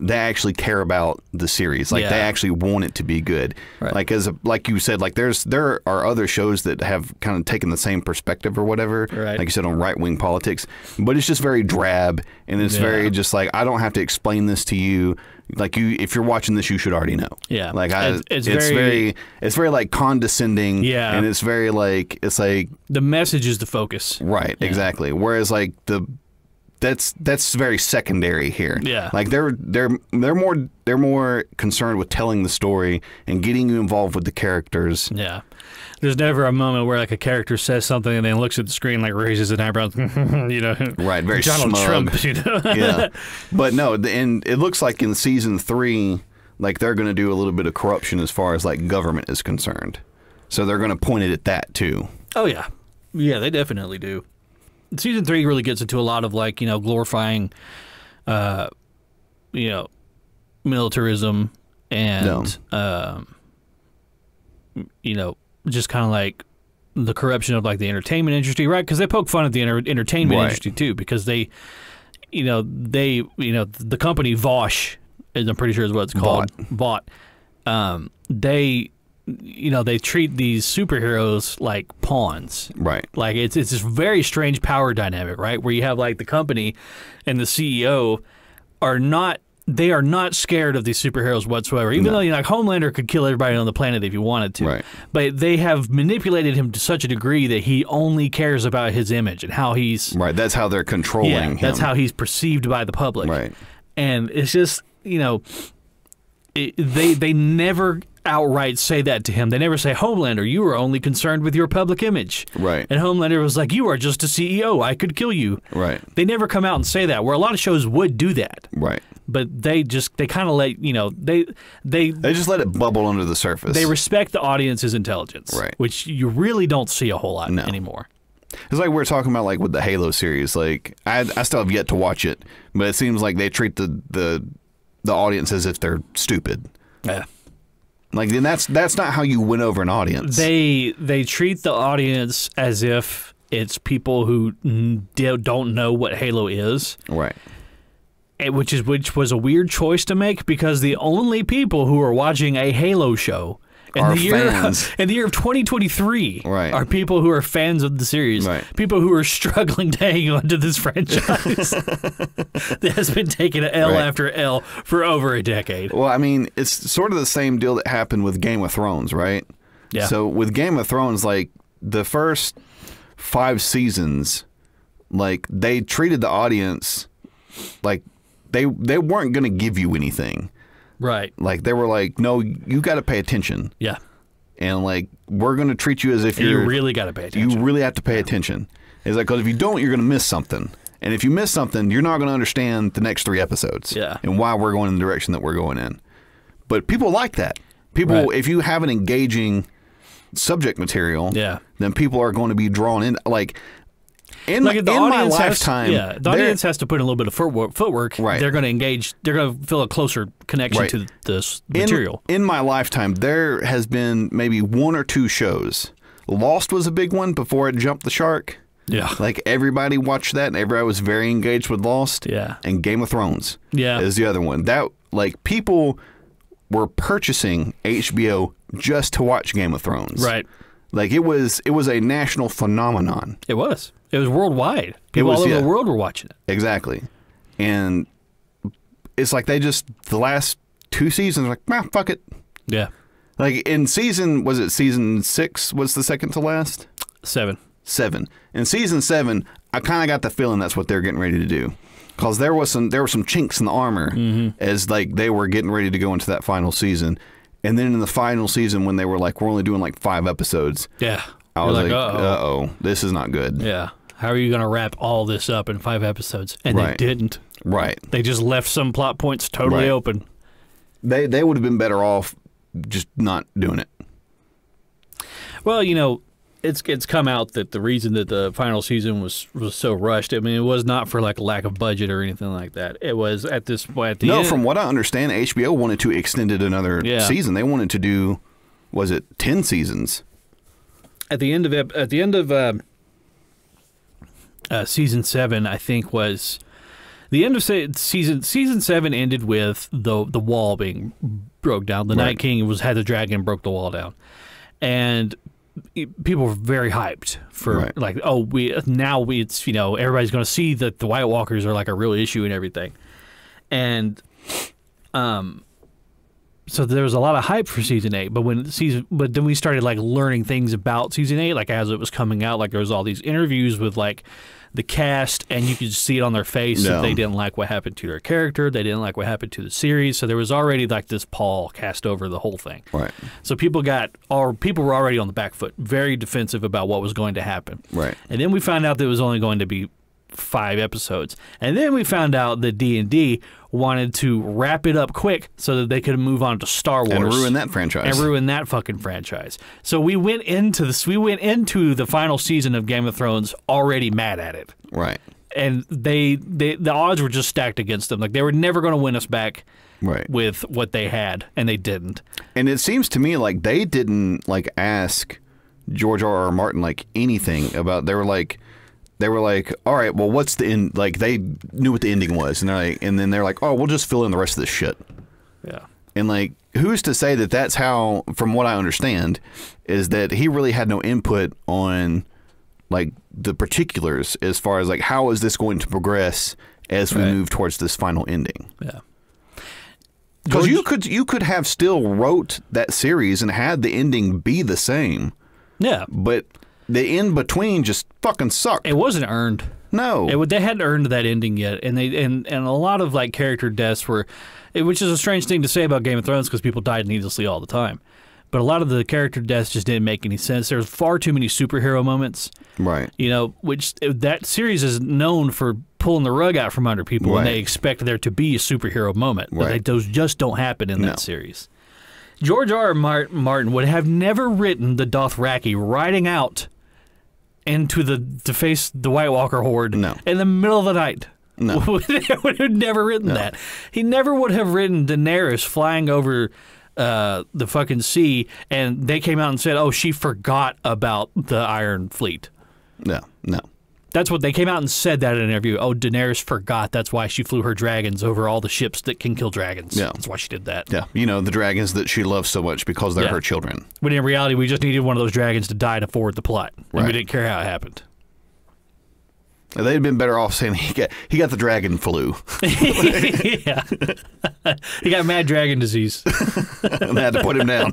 S2: actually care about the series. Like they actually want it to be good. Right. Like you said, like there are other shows that have kind of taken the same perspective or whatever. Right. Like you said on right-wing politics, but it's just very drab and it's very just like I don't have to explain this to you. Like if you're watching this, you should already know. Yeah. Like it's very like condescending. Yeah. And it's very like
S1: the message is the focus.
S2: Right. Yeah. Exactly. Whereas like that's very secondary here. Yeah. Like they're more concerned with telling the story and getting you involved with the characters.
S1: Yeah. There's never a moment where like a character says something and then looks at the screen, like raises an eyebrow,
S2: Right, very
S1: Donald
S2: smug.
S1: Trump,
S2: Yeah. But no, and it looks like in season 3, like they're going to do a little bit of corruption as far as like government is concerned. So they're going to point it at that too.
S1: Oh yeah. Yeah, they definitely do. Season 3 really gets into a lot of like, glorifying, militarism and, just kind of like the corruption of like the entertainment industry, right? Because they poke fun at the entertainment industry too, because the company Vosh, I'm pretty sure is what it's called, Vought. They treat these superheroes like pawns, right? Like it's this very strange power dynamic, right? Where you have like the company and the CEO are not scared of these superheroes whatsoever. Even though like Homelander could kill everybody on the planet if he wanted to, right? But they have manipulated him to such a degree that he only cares about his image and how he's
S2: right. That's how they're controlling him.
S1: That's how he's perceived by the public,
S2: right?
S1: And it's just they never outright say that to him. They never say, Homelander, you are only concerned with your public image.
S2: Right.
S1: And Homelander was like, you are just a CEO. I could kill you.
S2: Right.
S1: They never come out and say that, where a lot of shows would do that.
S2: Right.
S1: But they kind of let, they
S2: just let it bubble under the surface.
S1: They respect the audience's intelligence.
S2: Right.
S1: Which you really don't see a whole lot anymore.
S2: It's like we were talking about, like, with the Halo series. Like, I still have yet to watch it, but it seems like they treat the audience as if they're stupid.
S1: Yeah.
S2: Like, then that's not how you win over an audience.
S1: They treat the audience as if it's people who don't know what Halo is.
S2: Right.
S1: Which was a weird choice to make, because the only people who are watching a Halo show in the year of 2023 are people who are fans of the series, people who are struggling to hang on to this franchise that has been taking an L after L for over a decade.
S2: Well, I mean, it's sort of the same deal that happened with Game of Thrones, right?
S1: Yeah.
S2: So with Game of Thrones, like, the first 5 seasons, like, they treated the audience like they weren't going to give you anything.
S1: Right.
S2: Like, they were like, no, you got to pay attention.
S1: Yeah.
S2: And, like, we're going to treat you as if you
S1: really got to pay attention.
S2: You really have to pay attention. It's like, because if you don't, you're going to miss something. And if you miss something, you're not going to understand the next 3 episodes.
S1: Yeah.
S2: And why we're going in the direction that we're going in. But people like that. People, if you have an engaging subject material, then people are going to be drawn in. Like, in my lifetime,
S1: the audience has to put in a little bit of footwork.
S2: Right.
S1: They're going to engage. They're going to feel a closer connection to this material.
S2: In my lifetime, there has been maybe 1 or 2 shows. Lost was a big one before it jumped the shark.
S1: Yeah.
S2: Like, everybody watched that, and everybody was very engaged with Lost.
S1: Yeah.
S2: And Game of Thrones is the other one. That, like, people were purchasing HBO just to watch Game of Thrones.
S1: Right.
S2: Like, it was a national phenomenon.
S1: It was. It was worldwide. People all over the world were watching it.
S2: Exactly. And it's like the last 2 seasons, like, fuck it.
S1: Yeah.
S2: Like, in season 6 was the second to last?
S1: 7.
S2: In season 7, I kind of got the feeling that's what they're getting ready to do. Because there were some chinks in the armor as, like, they were getting ready to go into that final season. And then in the final season, when they were like, we're only doing like 5 episodes.
S1: Yeah.
S2: I was like, uh-oh, this is not good.
S1: Yeah. How are you going to wrap all this up in 5 episodes? And they didn't.
S2: Right.
S1: They just left some plot points totally open.
S2: They would have been better off just not doing it.
S1: Well, it's come out that the reason that the final season was so rushed, I mean, it was not for like a lack of budget or anything like that. It was at this point at the end.
S2: No, from what I understand, HBO wanted to extend it another season. They wanted to do, was it 10 seasons?
S1: At the end of season 7, I think was the end of season 7 ended with the wall being broke down. The Night King had the dragon, broke the wall down, and people were very hyped for like, it's everybody's going to see that the White Walkers are like a real issue and everything, and so there was a lot of hype for season 8. But then we started like learning things about season 8, like as it was coming out, like there was all these interviews with like the cast, and you could see it on their face that they didn't like what happened to their character. They didn't like what happened to the series. So there was already like this pall cast over the whole thing.
S2: Right.
S1: So people were already on the back foot, very defensive about what was going to happen.
S2: Right.
S1: And then we found out that it was only going to be 5 episodes. And then we found out that D&D wanted to wrap it up quick so that they could move on to Star Wars.
S2: And ruin that franchise.
S1: And ruin that fucking franchise. So we went into the final season of Game of Thrones already mad at it.
S2: Right.
S1: And the odds were just stacked against them. Like, they were never going to win us back with what they had, and they didn't.
S2: And it seems to me like they didn't like ask George R.R. Martin like anything about. They were like, all right, well, what's the end? Like, they knew what the ending was, and then they're like, oh, we'll just fill in the rest of this shit.
S1: Yeah.
S2: And like, who's to say that that's how? From what I understand, is that he really had no input on like the particulars as far as like how is this going to progress as we move towards this final ending.
S1: Yeah.
S2: Because you could have still wrote that series and had the ending be the same.
S1: Yeah.
S2: But the in between just fucking sucked.
S1: It wasn't earned.
S2: No.
S1: They hadn't earned that ending yet, and a lot of like character deaths were, which is a strange thing to say about Game of Thrones because people died needlessly all the time. But a lot of the character deaths just didn't make any sense. There's far too many superhero moments.
S2: Right.
S1: You know, which that series is known for pulling the rug out from under people when they expect there to be a superhero moment. But those just don't happen in that series. George R. Martin would have never written the Dothraki riding out into to face the White Walker horde in the middle of the night.
S2: No.
S1: would have never written that. He never would have written Daenerys flying over the fucking sea, and they came out and said, "Oh, she forgot about the Iron Fleet."
S2: No.
S1: That's what they came out and said that in an interview. Oh, Daenerys forgot. That's why she flew her dragons over all the ships that can kill dragons.
S2: Yeah.
S1: That's why she did that.
S2: Yeah. You know, the dragons that she loves so much because they're her children.
S1: But in reality, we just needed one of those dragons to die to forward the plot. And we didn't care how it happened.
S2: They'd been better off saying he got the dragon flu.
S1: Yeah. He got mad dragon disease.
S2: And they had to put him down.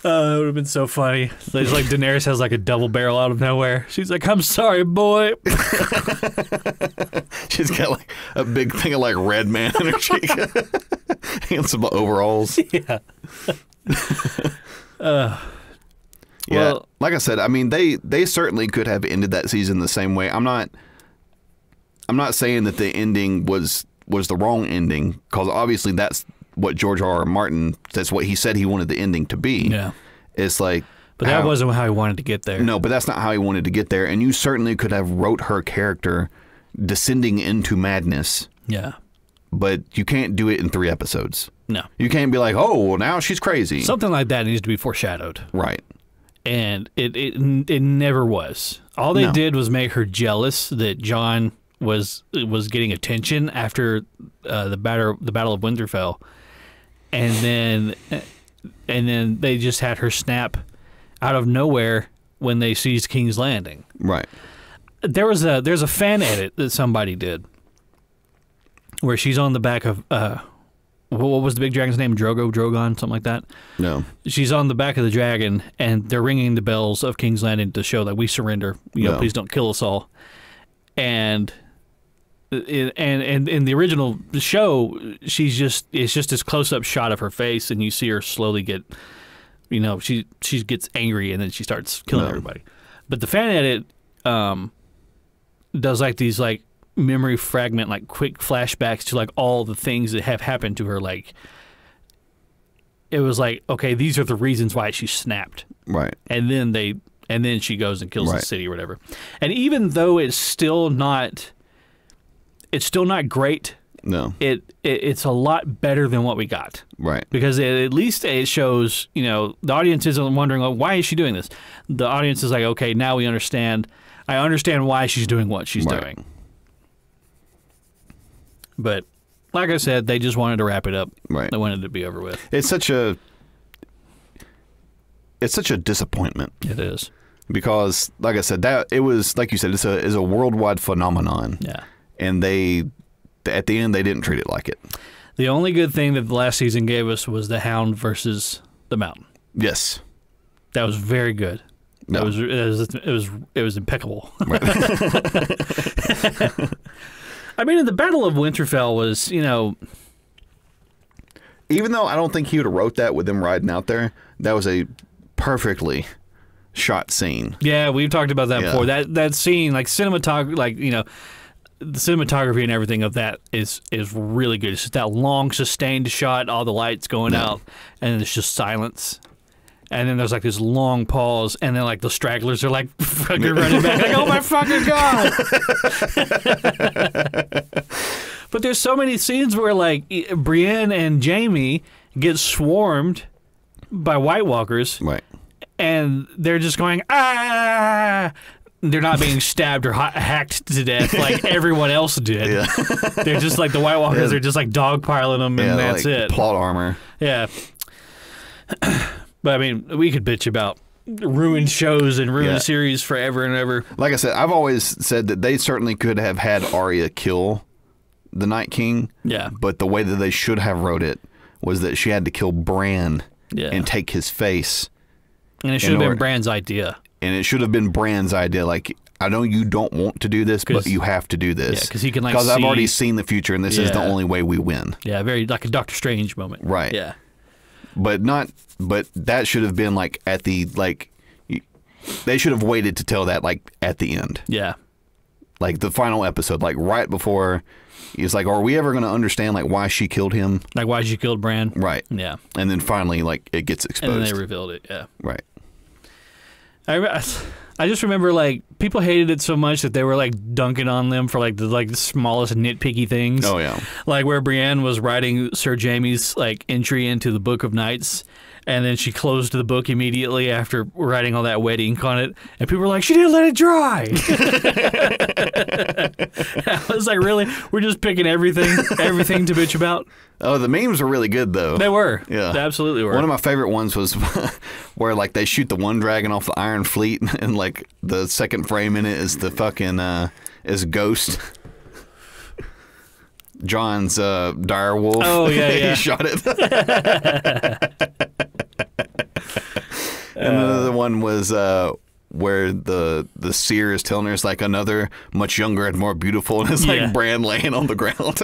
S1: It would have been so funny. It's like Daenerys has like a double barrel out of nowhere. She's like, "I'm sorry, boy."
S2: She's got like a big thing of like red man in her cheek. And some overalls.
S1: Yeah.
S2: Well, like I said, I mean, they certainly could have ended that season the same way. I'm not saying that the ending was the wrong ending, because obviously that's what George R. R. Martin, that's what he said he wanted the ending to be.
S1: Yeah.
S2: It's like,
S1: but that wasn't how he wanted to get there.
S2: No, but that's not how he wanted to get there. And you certainly could have wrote her character descending into madness.
S1: Yeah.
S2: But you can't do it in 3 episodes.
S1: No.
S2: You can't be like, oh, well, now she's crazy.
S1: Something like that needs to be foreshadowed.
S2: Right.
S1: And it never was. All they did was make her jealous that Jon was getting attention after the Battle of Winterfell, and then they just had her snap out of nowhere when they seized King's Landing.
S2: Right.
S1: There's a fan edit that somebody did where she's on the back of what was the big dragon's name? Drogon, something like that.
S2: No.
S1: She's on the back of the dragon, and they're ringing the bells of King's Landing to show that we surrender. Please don't kill us all. And in the original show, it's just this close-up shot of her face, and you see her slowly get, she gets angry, and then she starts killing everybody. But the fan edit does like these like memory fragment, like quick flashbacks to like all the things that have happened to her. Like, it was like, okay, these are the reasons why she snapped. Right. And then she goes and kills the city or whatever. And even though it's still not great. No. It's a lot better than what we got. Right. Because at least it shows, the audience isn't wondering, oh, why is she doing this? The audience is like, okay, now we understand. I understand why she's doing what she's doing. But like I said, they just wanted to wrap it up. Right. They wanted it to be over with.
S2: It's such a disappointment.
S1: It is.
S2: Because, like I said, that it was, like you said, it's a worldwide phenomenon. Yeah. And at the end, they didn't treat it like it.
S1: The only good thing that the last season gave us was the Hound versus the Mountain.
S2: Yes.
S1: That was very good. No. It was impeccable. Right. I mean, the Battle of Winterfell was,
S2: even though I don't think he would have wrote that with them riding out there, that was a perfectly shot scene.
S1: Yeah, we've talked about that before. That scene, like the cinematography and everything of that is really good. It's just that long sustained shot, all the lights going out, and it's just silence. And then there's like this long pause, and then like the stragglers are like fucking running back, like, oh my fucking god! But there's so many scenes where like Brienne and Jaime get swarmed by White Walkers, right? And they're just going ah. They're not being stabbed or hacked to death like everyone else did. Yeah. They're just like the White Walkers. They're just like dogpiling them, and that's like it.
S2: Plot armor.
S1: Yeah. But I mean, we could bitch about ruined shows and ruined series forever and ever.
S2: Like I said, I've always said that they certainly could have had Arya kill the Night King. Yeah. But the way that they should have wrote it was that she had to kill Bran and take his face.
S1: And it should have been Bran's idea.
S2: and it should have been Bran's idea. Like, I know you don't want to do this, but you have to do this.
S1: Yeah, because he can like.
S2: Because I've already seen the future, and this is the only way we win.
S1: Yeah, very like a Doctor Strange moment.
S2: Right.
S1: Yeah.
S2: But that should have been like at the like. They should have waited to tell that like at the end.
S1: Yeah.
S2: Like the final episode, like right before. He's like, are we ever going to understand like why she killed him?
S1: Like why she killed Bran?
S2: Right.
S1: Yeah.
S2: And then finally, like it gets exposed.
S1: And then they revealed it. Yeah.
S2: Right.
S1: I just remember like people hated it so much that they were like dunking on them for like the smallest nitpicky things.
S2: Oh yeah.
S1: Like where Brienne was writing Sir Jaime's like entry into the Book of Knights, and then she closed the book immediately after writing all that wet ink on it, and people were like, she didn't let it dry. I was like, really? We're just picking everything to bitch about?
S2: Oh, the memes were really good though.
S1: They were.
S2: Yeah.
S1: They absolutely were.
S2: One of my favorite ones was where like they shoot the one dragon off the Iron Fleet, and like the second frame in it is the fucking is Ghost. John's dire wolf.
S1: Oh yeah, yeah.
S2: He shot it. And the other one was where the seer is telling her it's like another much younger and more beautiful, and it's like Bran laying on the ground.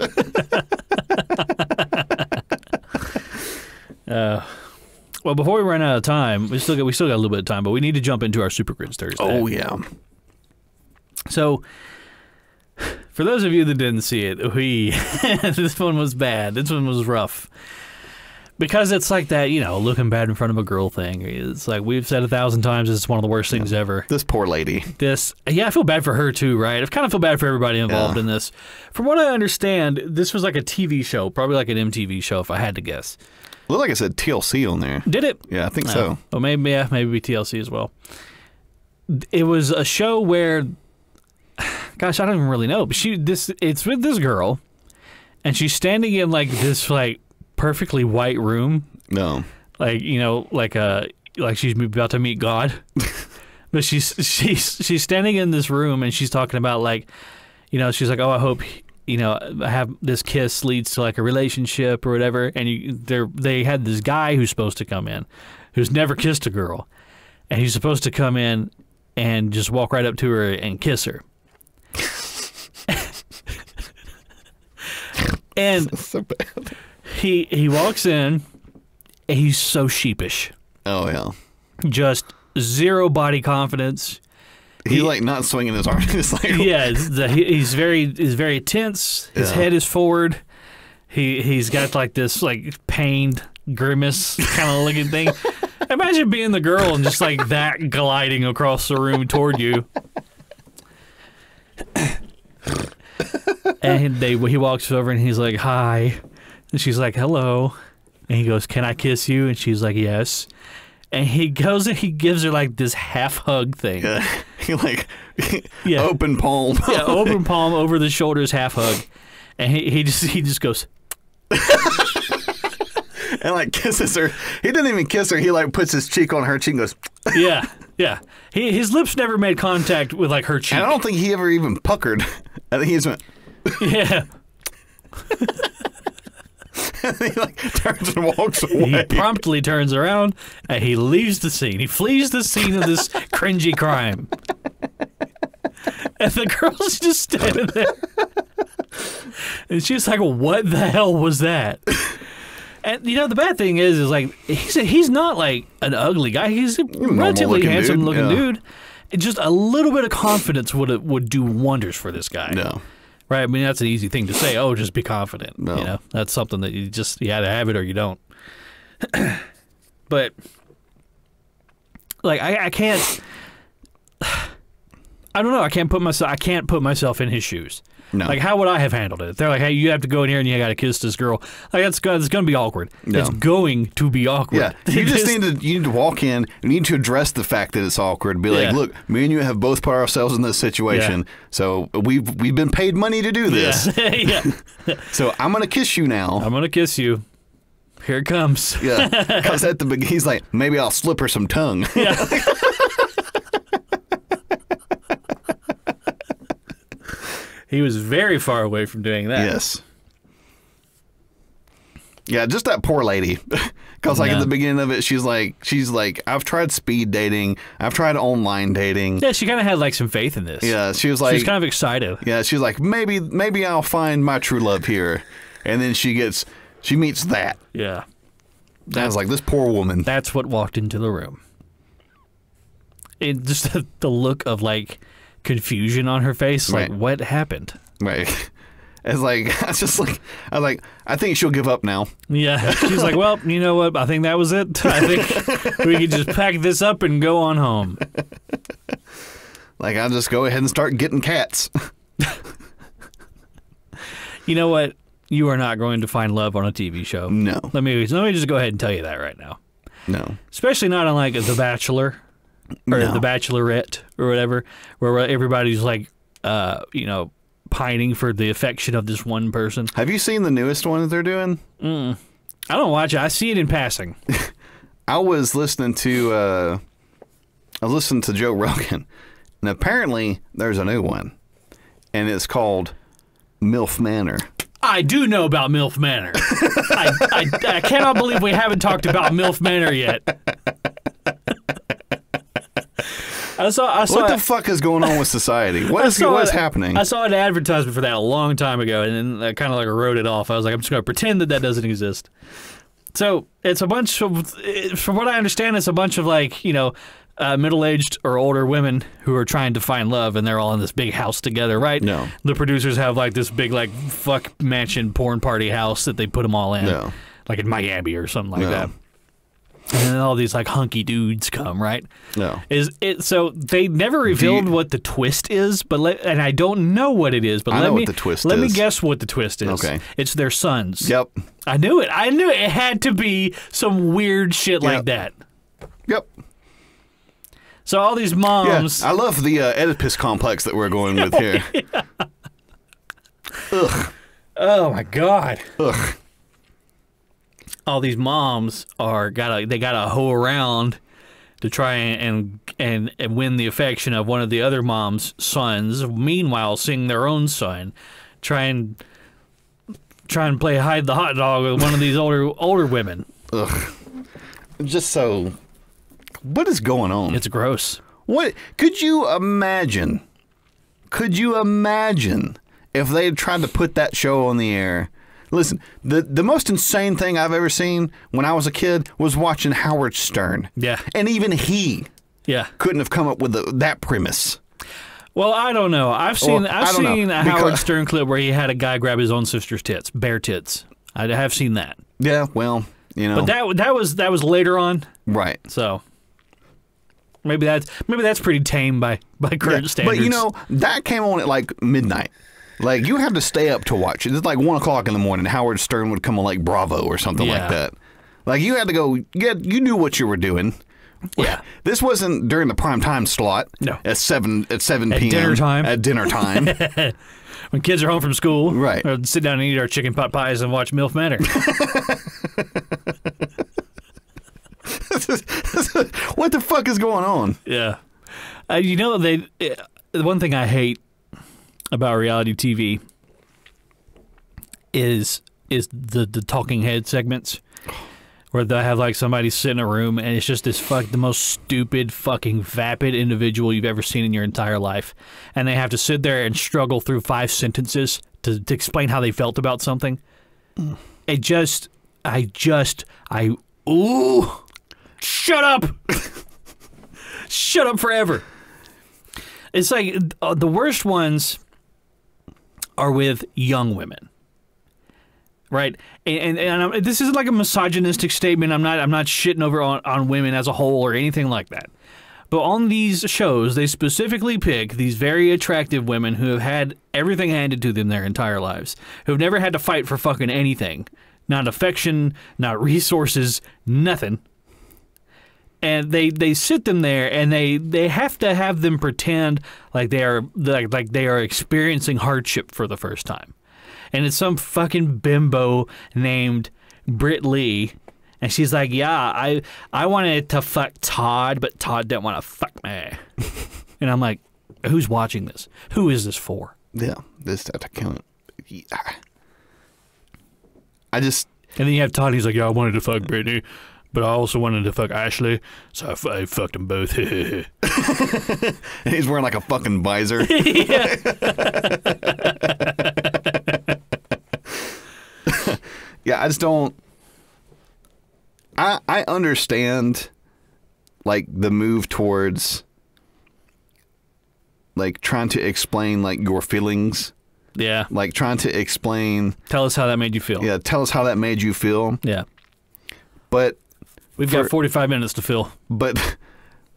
S1: Well, before we run out of time, we still got a little bit of time, but we need to jump into our Super Grids Thursday.
S2: Oh yeah.
S1: So, for those of you that didn't see it, this one was bad. This one was rough. Because it's like that, looking bad in front of a girl thing. It's like we've said 1,000 times, it's one of the worst things ever.
S2: This poor lady.
S1: I feel bad for her too, right? I kind of feel bad for everybody involved in this. From what I understand, this was like a TV show, probably like an MTV show, if I had to guess.
S2: Looked like it said TLC on there.
S1: Did it?
S2: Yeah, I think so.
S1: Well, maybe TLC as well. It was a show where, gosh, I don't even really know, but it's with this girl, and she's standing in like this like perfectly white room. No. Like, like she's about to meet God. But she's standing in this room, and she's talking about like, she's like, oh, I hope I have this kiss leads to like a relationship or whatever. And they had this guy who's supposed to come in, who's never kissed a girl, and he's supposed to come in and just walk right up to her and kiss her. And
S2: so bad.
S1: He walks in, and he's so sheepish.
S2: Oh yeah.
S1: Just zero body confidence.
S2: He's like not swinging his arms. It's like,
S1: yeah, he's very tense. His head is forward. He's got like this like pained grimace kind of looking thing. Imagine being the girl and just like that gliding across the room toward you. And he walks over and he's like, hi. And she's like, hello. And he goes, can I kiss you? And she's like, yes. And he goes and he gives her like this half hug thing.
S2: Open palm.
S1: Yeah, open palm over the shoulders, half hug. And he just goes.
S2: And like kisses her. He didn't even kiss her. He like puts his cheek on her cheek and goes.
S1: Yeah. His lips never made contact with like her cheek.
S2: And I don't think he ever even puckered. I think he just went.
S1: Yeah.
S2: And he like turns and walks away.
S1: He promptly turns around and he leaves the scene. He flees the scene of this cringy crime. And the girl's just standing there. And she's like, what the hell was that? And the bad thing is like he's not like an ugly guy. He's a relatively handsome looking dude. Just a little bit of confidence would do wonders for this guy.
S2: No.
S1: Right? I mean, that's an easy thing to say. Oh, just be confident.
S2: No.
S1: That's something that you either have it or you don't. But like I can't. I don't know. I can't put myself in his shoes. No. Like, how would I have handled it? If they're like, hey, you have to go in here and you got to kiss this girl. Like, it's going to be awkward. No. It's going to be awkward.
S2: Yeah. You need to walk in. You need to address the fact that it's awkward. Be like, look, me and you have both put ourselves in this situation. So we've been paid money to do this.
S1: Yeah.
S2: So I'm going to kiss you now.
S1: I'm going to kiss you. Here it comes.
S2: Yeah. Because at the beginning, he's like, maybe I'll slip her some tongue.
S1: Yeah. He was very far away from doing that.
S2: Yes. Yeah, just that poor lady. Because like at the beginning of it, she's like, I've tried speed dating, I've tried online dating.
S1: Yeah, she kind of had like some faith in this.
S2: Yeah, she was like,
S1: she's kind of excited.
S2: Yeah, she was like, maybe I'll find my true love here, and then she meets that.
S1: Yeah,
S2: I was like, this poor woman.
S1: That's what walked into the room. It just the look of like confusion on her face, like what happened?
S2: Right. It's like I think she'll give up now.
S1: Yeah, she's like, well, you know what? I think that was it. I think we could just pack this up and go on home.
S2: Like, I'll just go ahead and start getting cats.
S1: You know what? You are not going to find love on a TV show.
S2: No.
S1: Let me just go ahead and tell you that right now.
S2: No.
S1: Especially not on like The Bachelor or The Bachelorette or whatever, where everybody's like, pining for the affection of this one person.
S2: Have you seen the newest one that they're doing?
S1: I don't watch it. I see it in passing.
S2: I was listening to Joe Rogan, and apparently there's a new one, and it's called MILF Manor.
S1: I do know about MILF Manor. I cannot believe we haven't talked about MILF Manor yet. I saw
S2: what the fuck is going on with society? What is happening?
S1: I saw an advertisement for that a long time ago, and then I kind of like wrote it off. I was like, I'm just going to pretend that doesn't exist. So it's a bunch of, from what I understand, it's a bunch of like, middle-aged or older women who are trying to find love, and they're all in this big house together, right?
S2: No.
S1: The producers have like this big like fuck mansion porn party house that they put them all in, like in Miami or something like that. And then all these like hunky dudes come, right?
S2: No.
S1: So they never revealed what the twist is, and I don't know what it is. But
S2: I know what the twist is.
S1: Let me guess what the twist is.
S2: Okay.
S1: It's their sons.
S2: Yep.
S1: I knew it. It had to be some weird shit like that.
S2: Yep.
S1: So all these moms.
S2: Yeah, I love the Oedipus complex that we're going with here. Ugh.
S1: Oh my God.
S2: Ugh.
S1: All these moms gotta hoe around to try and win the affection of one of the other mom's sons. Meanwhile, seeing their own son try and play hide the hot dog with one of these older women.
S2: Ugh. Just so. What is going on?
S1: It's gross.
S2: What could you imagine? Could you imagine if they had tried to put that show on the air? Listen, the most insane thing I've ever seen when I was a kid was watching Howard Stern.
S1: Yeah.
S2: And even he couldn't have come up with that premise.
S1: Well, I don't know. I've seen a Howard Stern clip where he had a guy grab his own sister's tits, bare tits. I have seen that.
S2: Yeah, well,
S1: But that was later on.
S2: Right.
S1: So maybe that's pretty tame by current standards.
S2: But that came on at like midnight. Like, you had to stay up to watch it. It's like 1 o'clock in the morning. Howard Stern would come on like Bravo or something like that. Like, you had to go. You knew what you were doing.
S1: Yeah.
S2: This wasn't during the prime time slot.
S1: No.
S2: At 7 p.m.
S1: Dinner time.
S2: At dinner time.
S1: When kids are home from school.
S2: Right.
S1: Or sit down and eat our chicken pot pies and watch MILF Manor.
S2: What the fuck is going on?
S1: Yeah. The one thing I hate about reality TV is the talking head segments where they have like somebody sit in a room and it's just the most stupid fucking vapid individual you've ever seen in your entire life, and they have to sit there and struggle through 5 sentences to explain how they felt about something. Shut up. Shut up forever. It's like the worst ones are with young women, right? And this isn't like a misogynistic statement. I'm not shitting over on women as a whole or anything like that. But on these shows, they specifically pick these very attractive women who have had everything handed to them their entire lives, who have never had to fight for fucking anything, not affection, not resources, nothing. And they sit them there, and they have to have them pretend like they are experiencing hardship for the first time. And it's some fucking bimbo named Britt Lee, and she's like, yeah, I wanted to fuck Todd, but Todd didn't want to fuck me. And I'm like, who's watching this? Who is this for?
S2: Yeah, that account. Yeah. I just.
S1: And then you have Todd. He's like, yeah, I wanted to fuck Brittany. but I also wanted to fuck Ashley, so I fucked them both.
S2: He's wearing like a fucking visor.
S1: Yeah.
S2: Yeah, I just don't. I understand, like, the move towards, like, trying to explain, like, your feelings.
S1: Yeah.
S2: Like, trying to explain.
S1: Tell us how that made you feel.
S2: Yeah, tell us how that made you feel.
S1: Yeah.
S2: But
S1: we've got 45 minutes to fill.
S2: But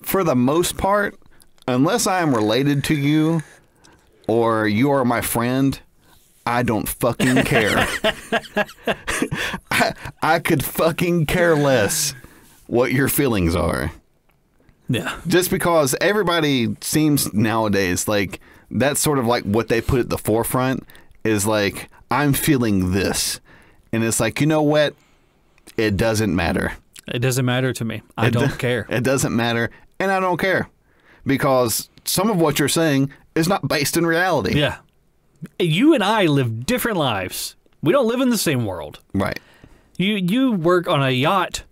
S2: for the most part, unless I am related to you or you are my friend, I don't fucking care. I could fucking care less what your feelings are.
S1: Yeah.
S2: Just because everybody seems nowadays like that's sort of like what they put at the forefront is like, I'm feeling this. And it's like, you know what? It doesn't matter.
S1: It doesn't matter to me. I don't care.
S2: It doesn't matter. And I don't care. Because some of what you're saying is not based in reality.
S1: Yeah. You and I live different lives. We don't live in the same world.
S2: Right.
S1: You work on a yacht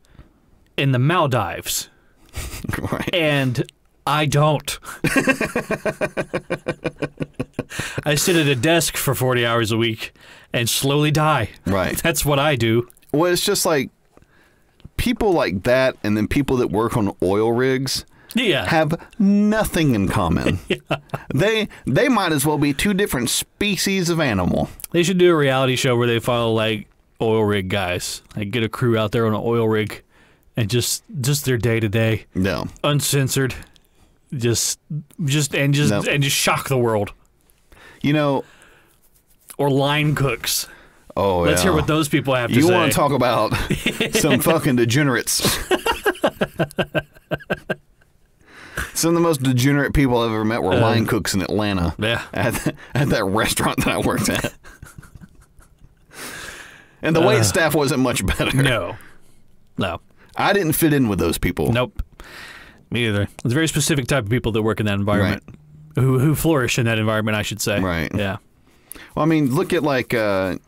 S1: in the Maldives.
S2: Right.
S1: And I don't. I sit at a desk for 40 hours a week and slowly die.
S2: Right.
S1: That's what I do.
S2: Well, it's just like people like that and then people that work on oil rigs have nothing in common. They might as well be two different species of animal.
S1: They should do a reality show where they follow like oil rig guys. Like get a crew out there on an oil rig and just their day to day.
S2: No.
S1: Uncensored. Just shock the world.
S2: You know,
S1: or line cooks.
S2: Oh,
S1: Let's hear what those people have to say.
S2: You want to talk about some fucking degenerates. Some of the most degenerate people I've ever met were line cooks in Atlanta.
S1: Yeah.
S2: At that restaurant that I worked at. And the wait staff wasn't much better.
S1: No.
S2: I didn't fit in with those people.
S1: Nope. Me either. It's a very specific type of people that work in that environment.
S2: Right.
S1: Who flourish in that environment, I should say.
S2: Right.
S1: Yeah.
S2: Well, I mean, look at like, you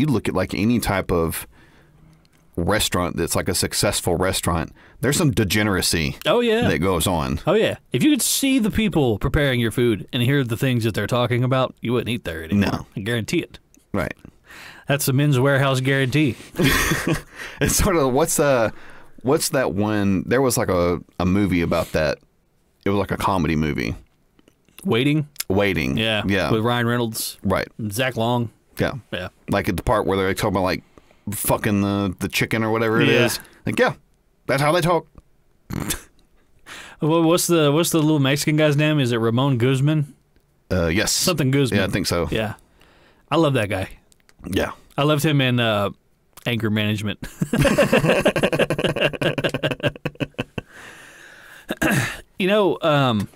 S2: look at like any type of restaurant that's like a successful restaurant. There's some degeneracy that goes on.
S1: Oh, yeah. If you could see the people preparing your food and hear the things that they're talking about, you wouldn't eat there anymore.
S2: No.
S1: I guarantee it.
S2: Right.
S1: That's the Men's Warehouse guarantee.
S2: It's sort of, what's that one? There was like a movie about that. It was like a comedy movie.
S1: Waiting?
S2: Yeah.
S1: With Ryan Reynolds.
S2: Right.
S1: Zach Long.
S2: Yeah.
S1: Yeah.
S2: Like at the part where they're talking about like fucking the chicken or whatever it is. Like, yeah, that's how they talk.
S1: Well, what's the little Mexican guy's name? Is it Ramon Guzman?
S2: Yes.
S1: Something Guzman.
S2: Yeah, I think so.
S1: Yeah. I love that guy.
S2: Yeah.
S1: I loved him in Anger Management. You know,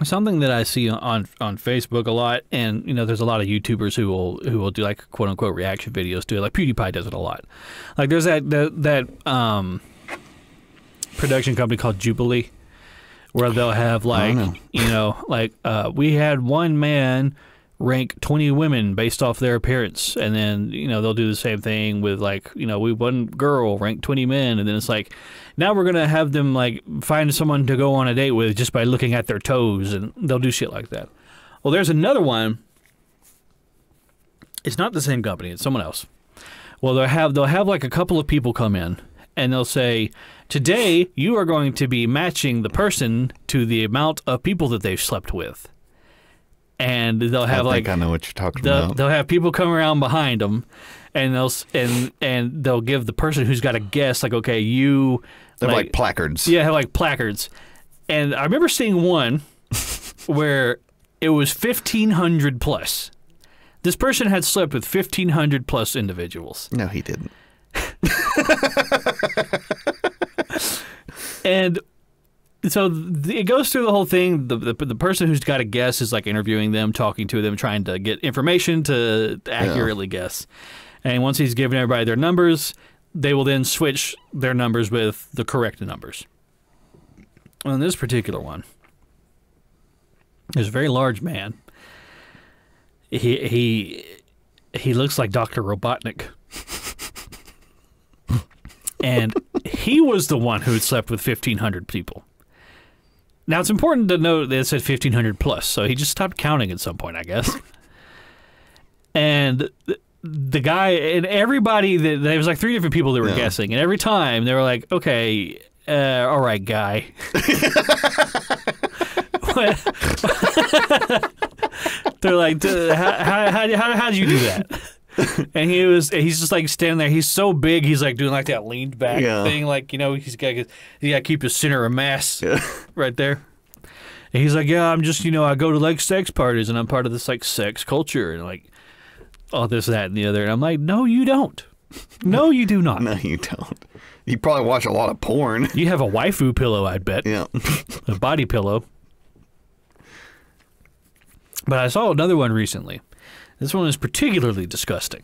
S1: something that I see on Facebook a lot, and you know, there's a lot of YouTubers who will do like quote unquote reaction videos to it. Like PewDiePie does it a lot. Like there's that production company called Jubilee, where they'll have like we had one man rank 20 women based off their appearance, and then they'll do the same thing with like we one girl rank 20 men, and then it's like now we're gonna have them like find someone to go on a date with just by looking at their toes, and they'll do shit like that. Well, there's another one. It's not the same company, it's someone else. Well, they'll have like a couple of people come in, and they'll say, today you are going to be matching the person to the amount of people that they've slept with. And they'll have
S2: I know what you're talking about.
S1: They'll have people come around behind them, and they'll give the person who's got a guess, like, okay, you.
S2: They have like placards.
S1: Yeah, have like placards. And I remember seeing one where it was 1,500 plus. This person had slept with 1,500 plus individuals.
S2: No, he didn't.
S1: And so it goes through the whole thing. The person who's got a guess is like interviewing them, talking to them, trying to get information to accurately guess. And once he's given everybody their numbers, they will then switch their numbers with the correct numbers. On this particular one, there's a very large man. He looks like Dr. Robotnik. And he was the one who had slept with 1,500 people. Now, it's important to note that it said 1,500 plus, so he just stopped counting at some point, I guess. And the guy, and everybody, there was like 3 different people that were guessing, and every time they were like, okay, all right, guy. They're like, how'd you do that? And he's just like standing there. He's so big. He's like doing like that leaned back thing. Like, you know, he's got to keep his center of mass right there. And he's like, yeah, I'm just, you know, I go to like sex parties and I'm part of this like sex culture and like all this, that, and the other. And I'm like, no, you don't. No, you do not.
S2: No, you don't. You probably watch a lot of porn.
S1: You have a waifu pillow, I'd bet.
S2: Yeah.
S1: A body pillow. But I saw another one recently. This one is particularly disgusting.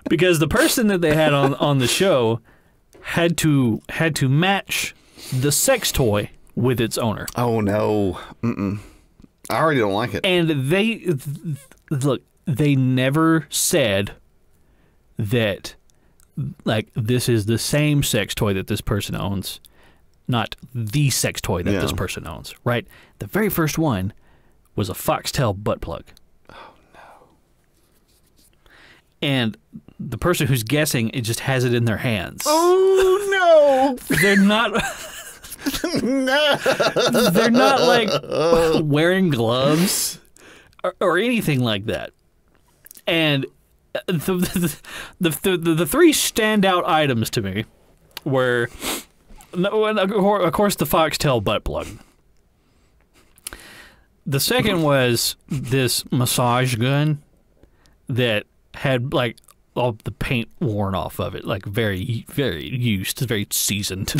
S1: Because the person that they had on the show had to match the sex toy with its owner.
S2: Oh, no. Mm-mm. I already don't like it.
S1: And they never said that, like, this is the same sex toy that this person owns. Not the sex toy that this person owns, right? The very first one was a foxtail butt plug.
S2: Oh, no.
S1: And the person who's guessing, it just has it in their hands.
S2: Oh, no.
S1: They're not...
S2: No.
S1: They're not, like, wearing gloves or anything like that. And the 3 standout items to me were... Of course, the foxtail butt plug. The second was this massage gun that had like all the paint worn off of it, like very, very used, very seasoned.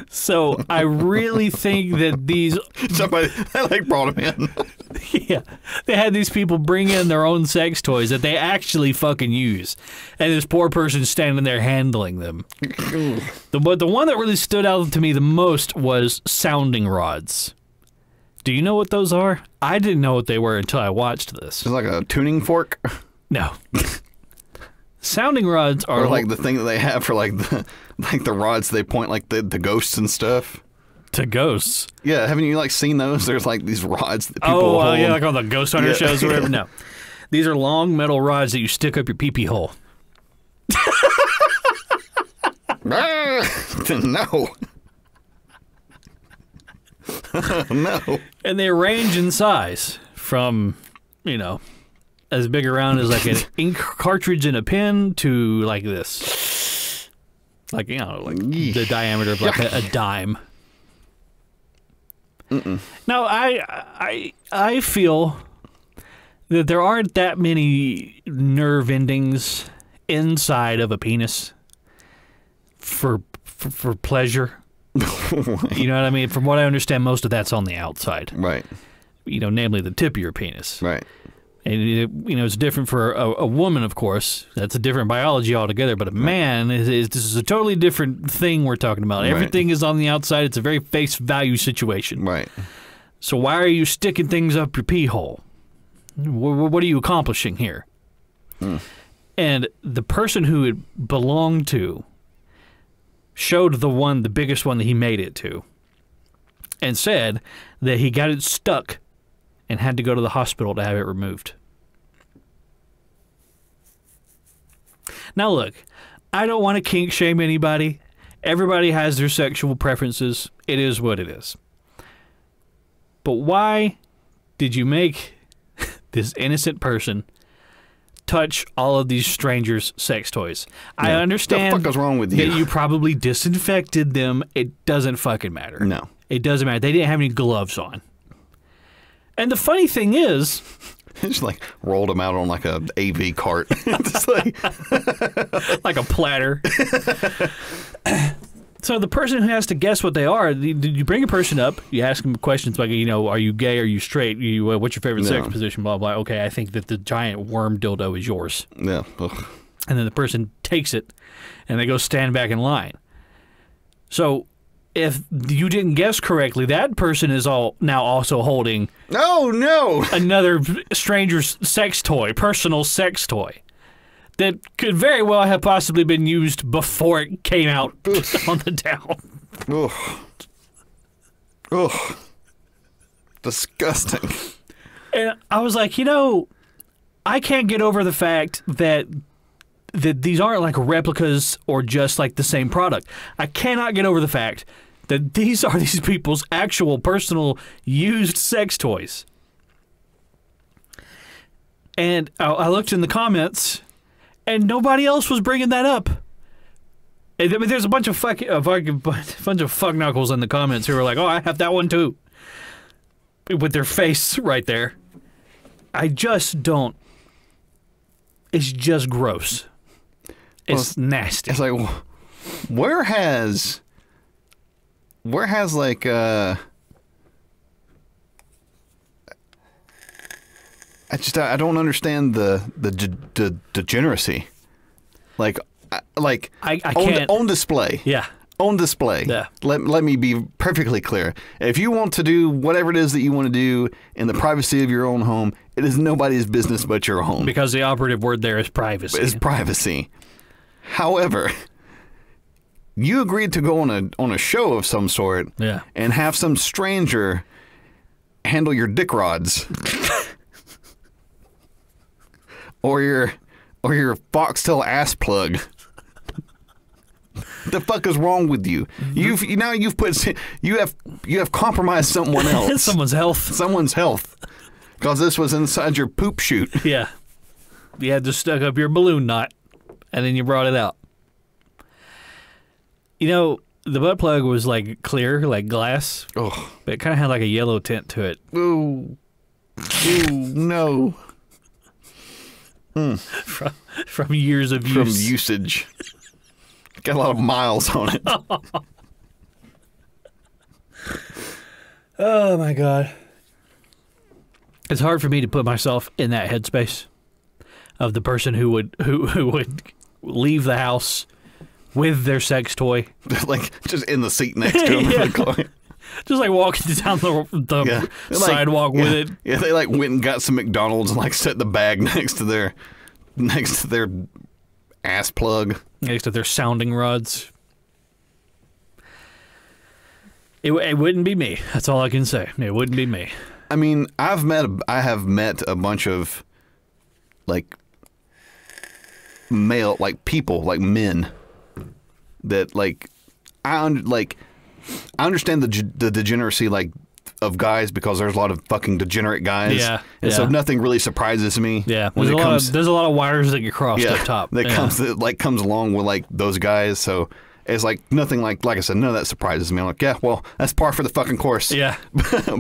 S1: So I really think that these
S2: somebody like brought them in.
S1: Yeah, they had these people bring in their own sex toys that they actually fucking use, and this poor person standing there handling them. The one that really stood out to me the most was sounding rods. Do you know what those are? I didn't know what they were until I watched this.
S2: It's like a tuning fork.
S1: No. Sounding rods are
S2: or like the thing that they have for like the rods they point like the ghosts and stuff.
S1: To ghosts?
S2: Yeah, haven't you like seen those? There's like these rods that people hold.
S1: Yeah, like on the ghost hunter shows or whatever. No, these are long metal rods that you stick up your pee-pee hole.
S2: No. No.
S1: And they range in size from, you know, as big around as like an ink cartridge in a pen to like this. Like, you know, like the diameter of like a dime. Now, I feel that there aren't that many nerve endings inside of a penis for pleasure. You know what I mean? From what I understand, most of that's on the outside.
S2: Right.
S1: You know, namely the tip of your penis.
S2: Right.
S1: And, you know, it's different for a woman, of course. That's a different biology altogether. But a man, this is a totally different thing we're talking about. Everything is on the outside. It's a very face value situation.
S2: Right.
S1: So why are you sticking things up your pee hole? What are you accomplishing here? And the person who it belonged to showed the biggest one that he made it to, and said that he got it stuck and had to go to the hospital to have it removed. Now look, I don't want to kink shame anybody. Everybody has their sexual preferences. It is what it is. But why did you make this innocent person touch all of these strangers' sex toys? Yeah. I understand
S2: what the fuck is wrong with you?
S1: That you probably disinfected them. It doesn't fucking matter.
S2: No.
S1: It doesn't matter. They didn't have any gloves on. And the funny thing is...
S2: Just like rolled them out on like a AV cart. Just like...
S1: like a platter. So the person who has to guess what they are, you bring a person up, you ask them questions like, you know, are you gay, are you straight, what's your favorite sex position, blah, blah. Okay, I think that the giant worm dildo is yours.
S2: Yeah. Ugh.
S1: And then the person takes it, and they go stand back in line. So if you didn't guess correctly, that person is now also holding
S2: Oh, no!
S1: another stranger's sex toy, personal sex toy, that could very well have possibly been used before it came out on the down.
S2: Ugh. Ugh. Disgusting.
S1: And I was like, I can't get over the fact that these aren't like replicas or just like the same product. I cannot get over the fact that these are these people's actual personal used sex toys. And I looked in the comments, and nobody else was bringing that up. And, I mean, there's a bunch of fuck knuckles in the comments who were like, "Oh, I have that one too," with their face right there. I just don't. It's just gross. It's nasty.
S2: It's like, where has like I don't understand the degeneracy. Like
S1: I can't
S2: on display.
S1: Yeah.
S2: On display.
S1: Yeah.
S2: Let me be perfectly clear. If you want to do whatever it is that you want to do in the privacy of your own home, it is nobody's business but your home.
S1: Because the operative word there is privacy.
S2: It's privacy. However, you agreed to go on a show of some sort,
S1: yeah,
S2: and have some stranger handle your dick rods, or your foxtail ass plug. The fuck is wrong with you? You have compromised someone else.
S1: Someone's health.
S2: Because this was inside your poop chute.
S1: Yeah. You had to stuck up your balloon knot, and then you brought it out. The butt plug was like clear, like glass.
S2: Oh.
S1: But it kind of had like a yellow tint to it.
S2: Ooh. Ooh, no.
S1: From years of use.
S2: From usage. Got a lot of miles on it.
S1: Oh, my God. It's hard for me to put myself in that headspace of the person who would leave the house with their sex toy.
S2: Like, just in the seat next to him.
S1: Yeah.
S2: In the car.
S1: Just like walking down the sidewalk with it.
S2: Yeah, they like went and got some McDonald's and like set the bag next to their ass plug.
S1: Next to their sounding rods. It wouldn't be me. That's all I can say. It wouldn't be me.
S2: I mean, I have met a bunch of like male, like people, like men that like I understand the degeneracy like of guys because there's a lot of fucking degenerate guys.
S1: Yeah.
S2: And so nothing really surprises me.
S1: Yeah. There's a lot of wires that get crossed up top.
S2: That comes along with like those guys. So it's like nothing like I said, none of that surprises me. I'm like, yeah, well, that's par for the fucking course.
S1: Yeah.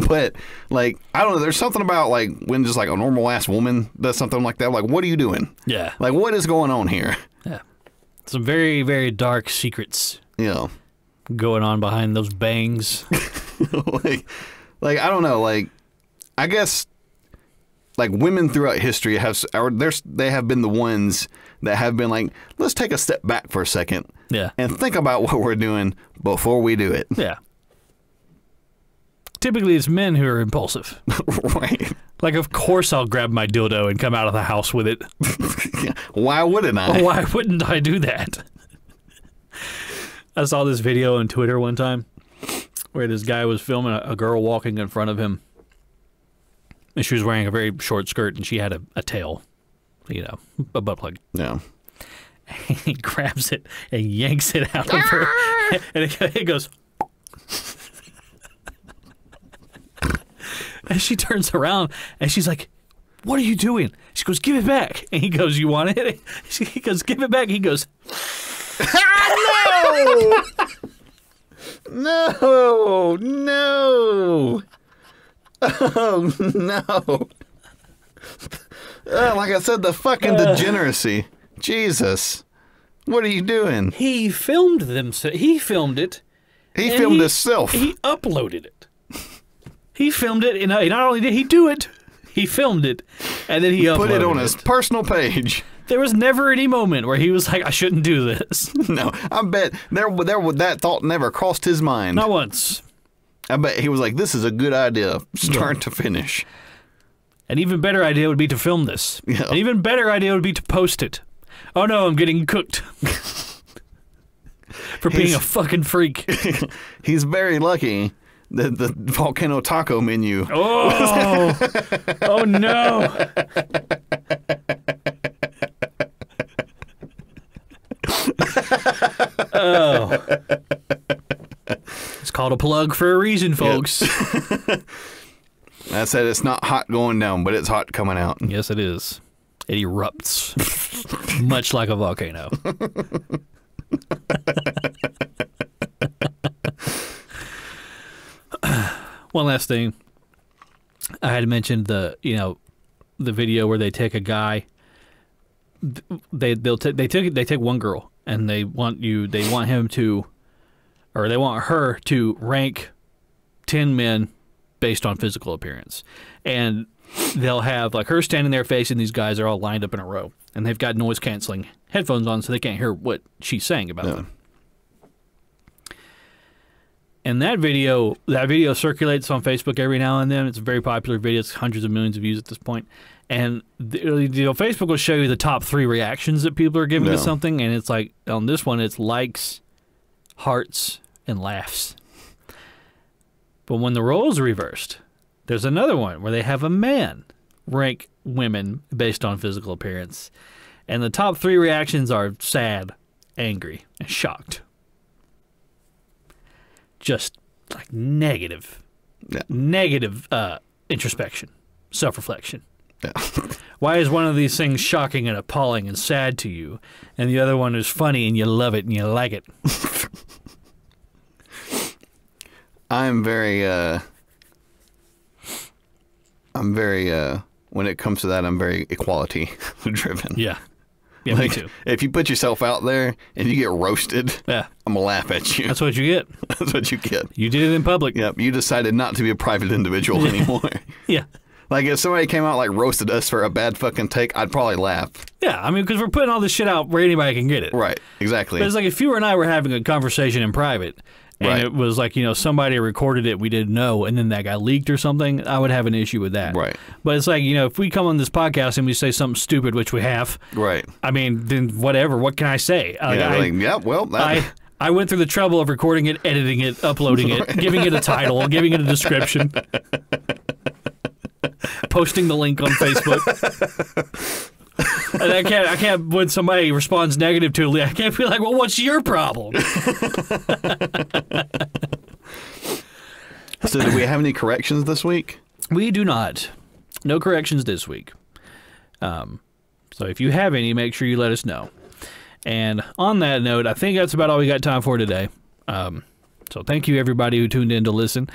S2: But like, I don't know, there's something about like when just like a normal ass woman does something like that, like, what are you doing?
S1: Yeah.
S2: Like, what is going on here?
S1: Yeah. Some very, very dark secrets.
S2: Yeah.
S1: Going on behind those bangs.
S2: like I don't know, like I guess like women throughout history they have been the ones that have been like, let's take a step back for a second.
S1: Yeah.
S2: And think about what we're doing before we do it.
S1: Yeah. Typically it's men who are impulsive.
S2: Right.
S1: Like, of course I'll grab my dildo and come out of the house with it.
S2: Why wouldn't I?
S1: Why wouldn't I do that? I saw this video on Twitter one time where this guy was filming a girl walking in front of him. And she was wearing a very short skirt, and she had a tail, a butt plug.
S2: Yeah.
S1: And he grabs it and yanks it out of her. And it goes... And she turns around, and she's like, what are you doing? She goes, give it back. And he goes, you want it? He goes, give it back. He goes...
S2: No! No! No! Oh, no. Like I said, the fucking degeneracy. Jesus. What are you doing?
S1: He filmed them. He filmed it.
S2: He filmed himself.
S1: He uploaded it. He filmed it, and not only did he do it, he filmed it, and then he uploaded
S2: put it on his personal page.
S1: There was never any moment where he was like, I shouldn't do this.
S2: No, I bet that thought never crossed his mind.
S1: Not once.
S2: I bet he was like, this is a good idea, start to finish.
S1: An even better idea would be to film this.
S2: Yeah.
S1: An even better idea would be to post it. Oh no, I'm getting cooked. For being a fucking freak.
S2: He's very lucky that the volcano taco menu.
S1: Oh, oh no. Oh. It's called a plug for a reason, folks.
S2: Yep. I said it's not hot going down, but it's hot coming out.
S1: Yes, it is. It erupts, much like a volcano. One last thing. I had mentioned the video where they take a guy. They take one girl and they want her to rank 10 men based on physical appearance, and they'll have like her standing there facing these guys. They're all lined up in a row, and they've got noise canceling headphones on so they can't hear what she's saying about them. And that video circulates on Facebook every now and then. It's a very popular video. It's hundreds of millions of views at this point. And Facebook will show you the top 3 reactions that people are giving to something, and it's like on this one, it's likes, hearts, and laughs. But when the roles are reversed, there's another one where they have a man rank women based on physical appearance, and the top 3 reactions are sad, angry, and shocked. Just like negative introspection, self-reflection.
S2: Yeah.
S1: Why is one of these things shocking and appalling and sad to you, and the other one is funny and you love it and you like it?
S2: I'm very, when it comes to that, I'm very equality driven.
S1: Yeah. Yeah,
S2: like,
S1: me too.
S2: If you put yourself out there and you get roasted, I'm going to laugh at you.
S1: That's what you get.
S2: That's what you get.
S1: You did it in public.
S2: Yep. You decided not to be a private individual anymore.
S1: Yeah.
S2: Like, if somebody came out, like, roasted us for a bad fucking take, I'd probably laugh.
S1: Yeah, I mean, because we're putting all this shit out where anybody can get it.
S2: Right, exactly.
S1: But it's like if you and I were having a conversation in private, and it was like, somebody recorded it we didn't know, and then that got leaked or something, I would have an issue with that.
S2: Right.
S1: But it's like, if we come on this podcast and we say something stupid, which we have,
S2: right.
S1: I mean, then whatever, what can I say? I went through the trouble of recording it, editing it, uploading it, giving it a title, giving it a description, posting the link on Facebook. And I can't, when somebody responds negative to it, I can't be like, well, what's your problem?
S2: So do we have any corrections this week?
S1: We do not. No corrections this week. So if you have any, make sure you let us know. And on that note, I think that's about all we got time for today. So thank you, everybody who tuned in to listen.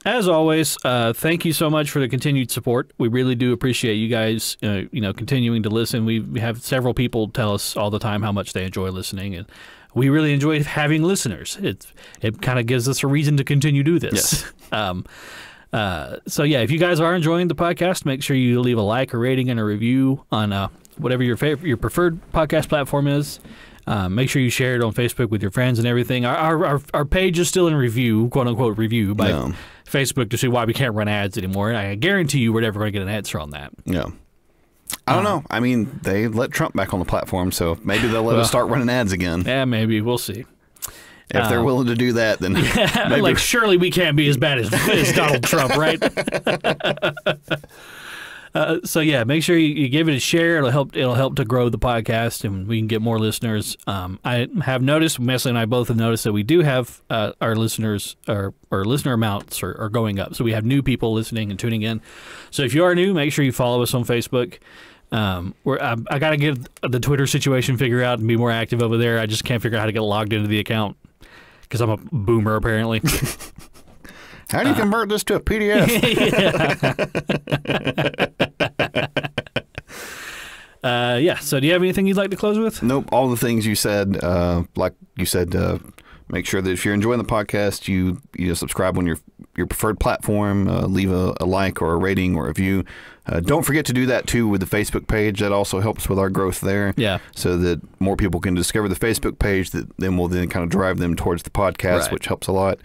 S1: As always, thank you so much for the continued support. We really do appreciate you guys, continuing to listen. We have several people tell us all the time how much they enjoy listening, and we really enjoy having listeners. It kind of gives us a reason to continue to do this. Yes. So yeah, if you guys are enjoying the podcast, make sure you leave a like, a rating, and a review on whatever your preferred podcast platform is. Make sure you share it on Facebook with your friends and everything. Our page is still in review, quote unquote review, by Facebook to see why we can't run ads anymore. I guarantee you we're never going to get an answer on that.
S2: Yeah. I don't know. I mean, they let Trump back on the platform, so maybe they'll let us start running ads again.
S1: Yeah, maybe. We'll see.
S2: If they're willing to do that, then maybe.
S1: Like, surely we can't be as bad as Donald Trump, right? So yeah, make sure you give it a share. It'll help to grow the podcast, and we can get more listeners. I have noticed, Messi and I both have noticed that we do have our listeners, our listener amounts are going up. So we have new people listening and tuning in. So if you are new, make sure you follow us on Facebook. I got to get the Twitter situation figured out and be more active over there. I just can't figure out how to get logged into the account because I'm a boomer apparently.
S2: How do you convert this to a PDF?
S1: Yeah. So do you have anything you'd like to close with?
S2: Nope. All the things you said, like you said, make sure that if you're enjoying the podcast, you subscribe on your your preferred platform. Leave a like or a rating or a review. Don't forget to do that too with the Facebook page. That also helps with our growth there.
S1: Yeah.
S2: So that more people can discover the Facebook page, that then will then kind of drive them towards the podcast, which helps a lot.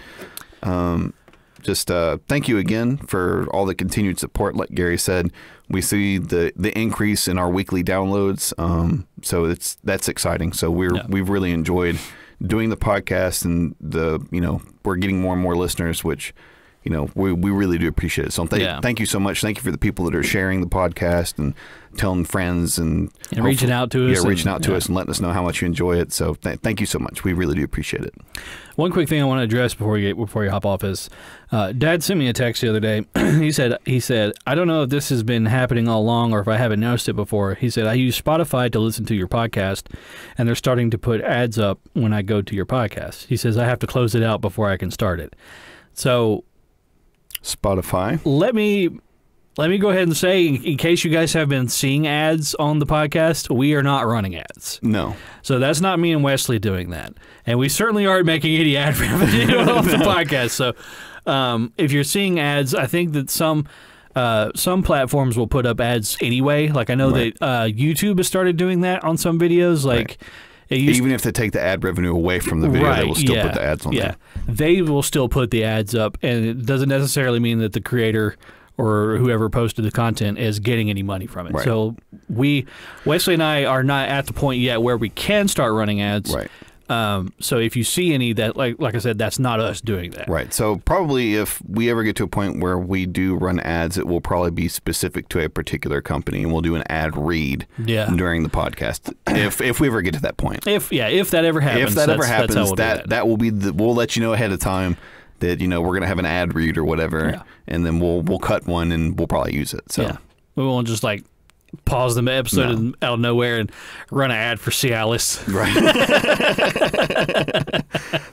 S2: Just thank you again for all the continued support. Like Gary said, we see the increase in our weekly downloads. So that's exciting. So we've really enjoyed doing the podcast, and we're getting more and more listeners, which we really do appreciate it. So thank you so much. Thank you for the people that are sharing the podcast and telling friends and
S1: reaching out to us.
S2: Yeah, reaching out to us and letting us know how much you enjoy it. So thank you so much. We really do appreciate it.
S1: One quick thing I want to address before you hop off is, Dad sent me a text the other day. He said, I don't know if this has been happening all along or if I haven't noticed it before. He said, I use Spotify to listen to your podcast, and they're starting to put ads up when I go to your podcast. He says I have to close it out before I can start it. So
S2: Spotify.
S1: Let me go ahead and say, in case you guys have been seeing ads on the podcast, we are not running ads.
S2: No.
S1: So that's not me and Wesley doing that. And we certainly aren't making any ad revenue off the podcast. So if you're seeing ads, I think that some platforms will put up ads anyway. Like I know that YouTube has started doing that on some videos. Like
S2: even if they take the ad revenue away from the video, they will still put the ads on there.
S1: They will still put the ads up, and it doesn't necessarily mean that the creator or whoever posted the content is getting any money from it.
S2: Right.
S1: So Wesley and I are not at the point yet where we can start running ads.
S2: Right.
S1: So if you see any that, like I said, that's not us doing that.
S2: Right. So probably if we ever get to a point where we do run ads, it will probably be specific to a particular company, and we'll do an ad read during the podcast. If we ever get to that point.
S1: If that ever happens.
S2: That will be we'll let you know ahead of time that we're going to have an ad read or whatever, and then we'll cut one and we'll probably use it. So
S1: we won't just pause the episode out of nowhere and run an ad for Cialis.
S2: Right.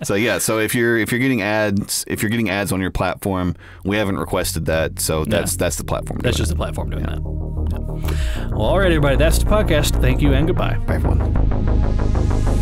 S2: So if you're getting ads on your platform, we haven't requested that, so that's the platform.
S1: That's just the platform doing that. Yeah. Well, all right, everybody, that's the podcast. Thank you and goodbye.
S2: Bye, everyone.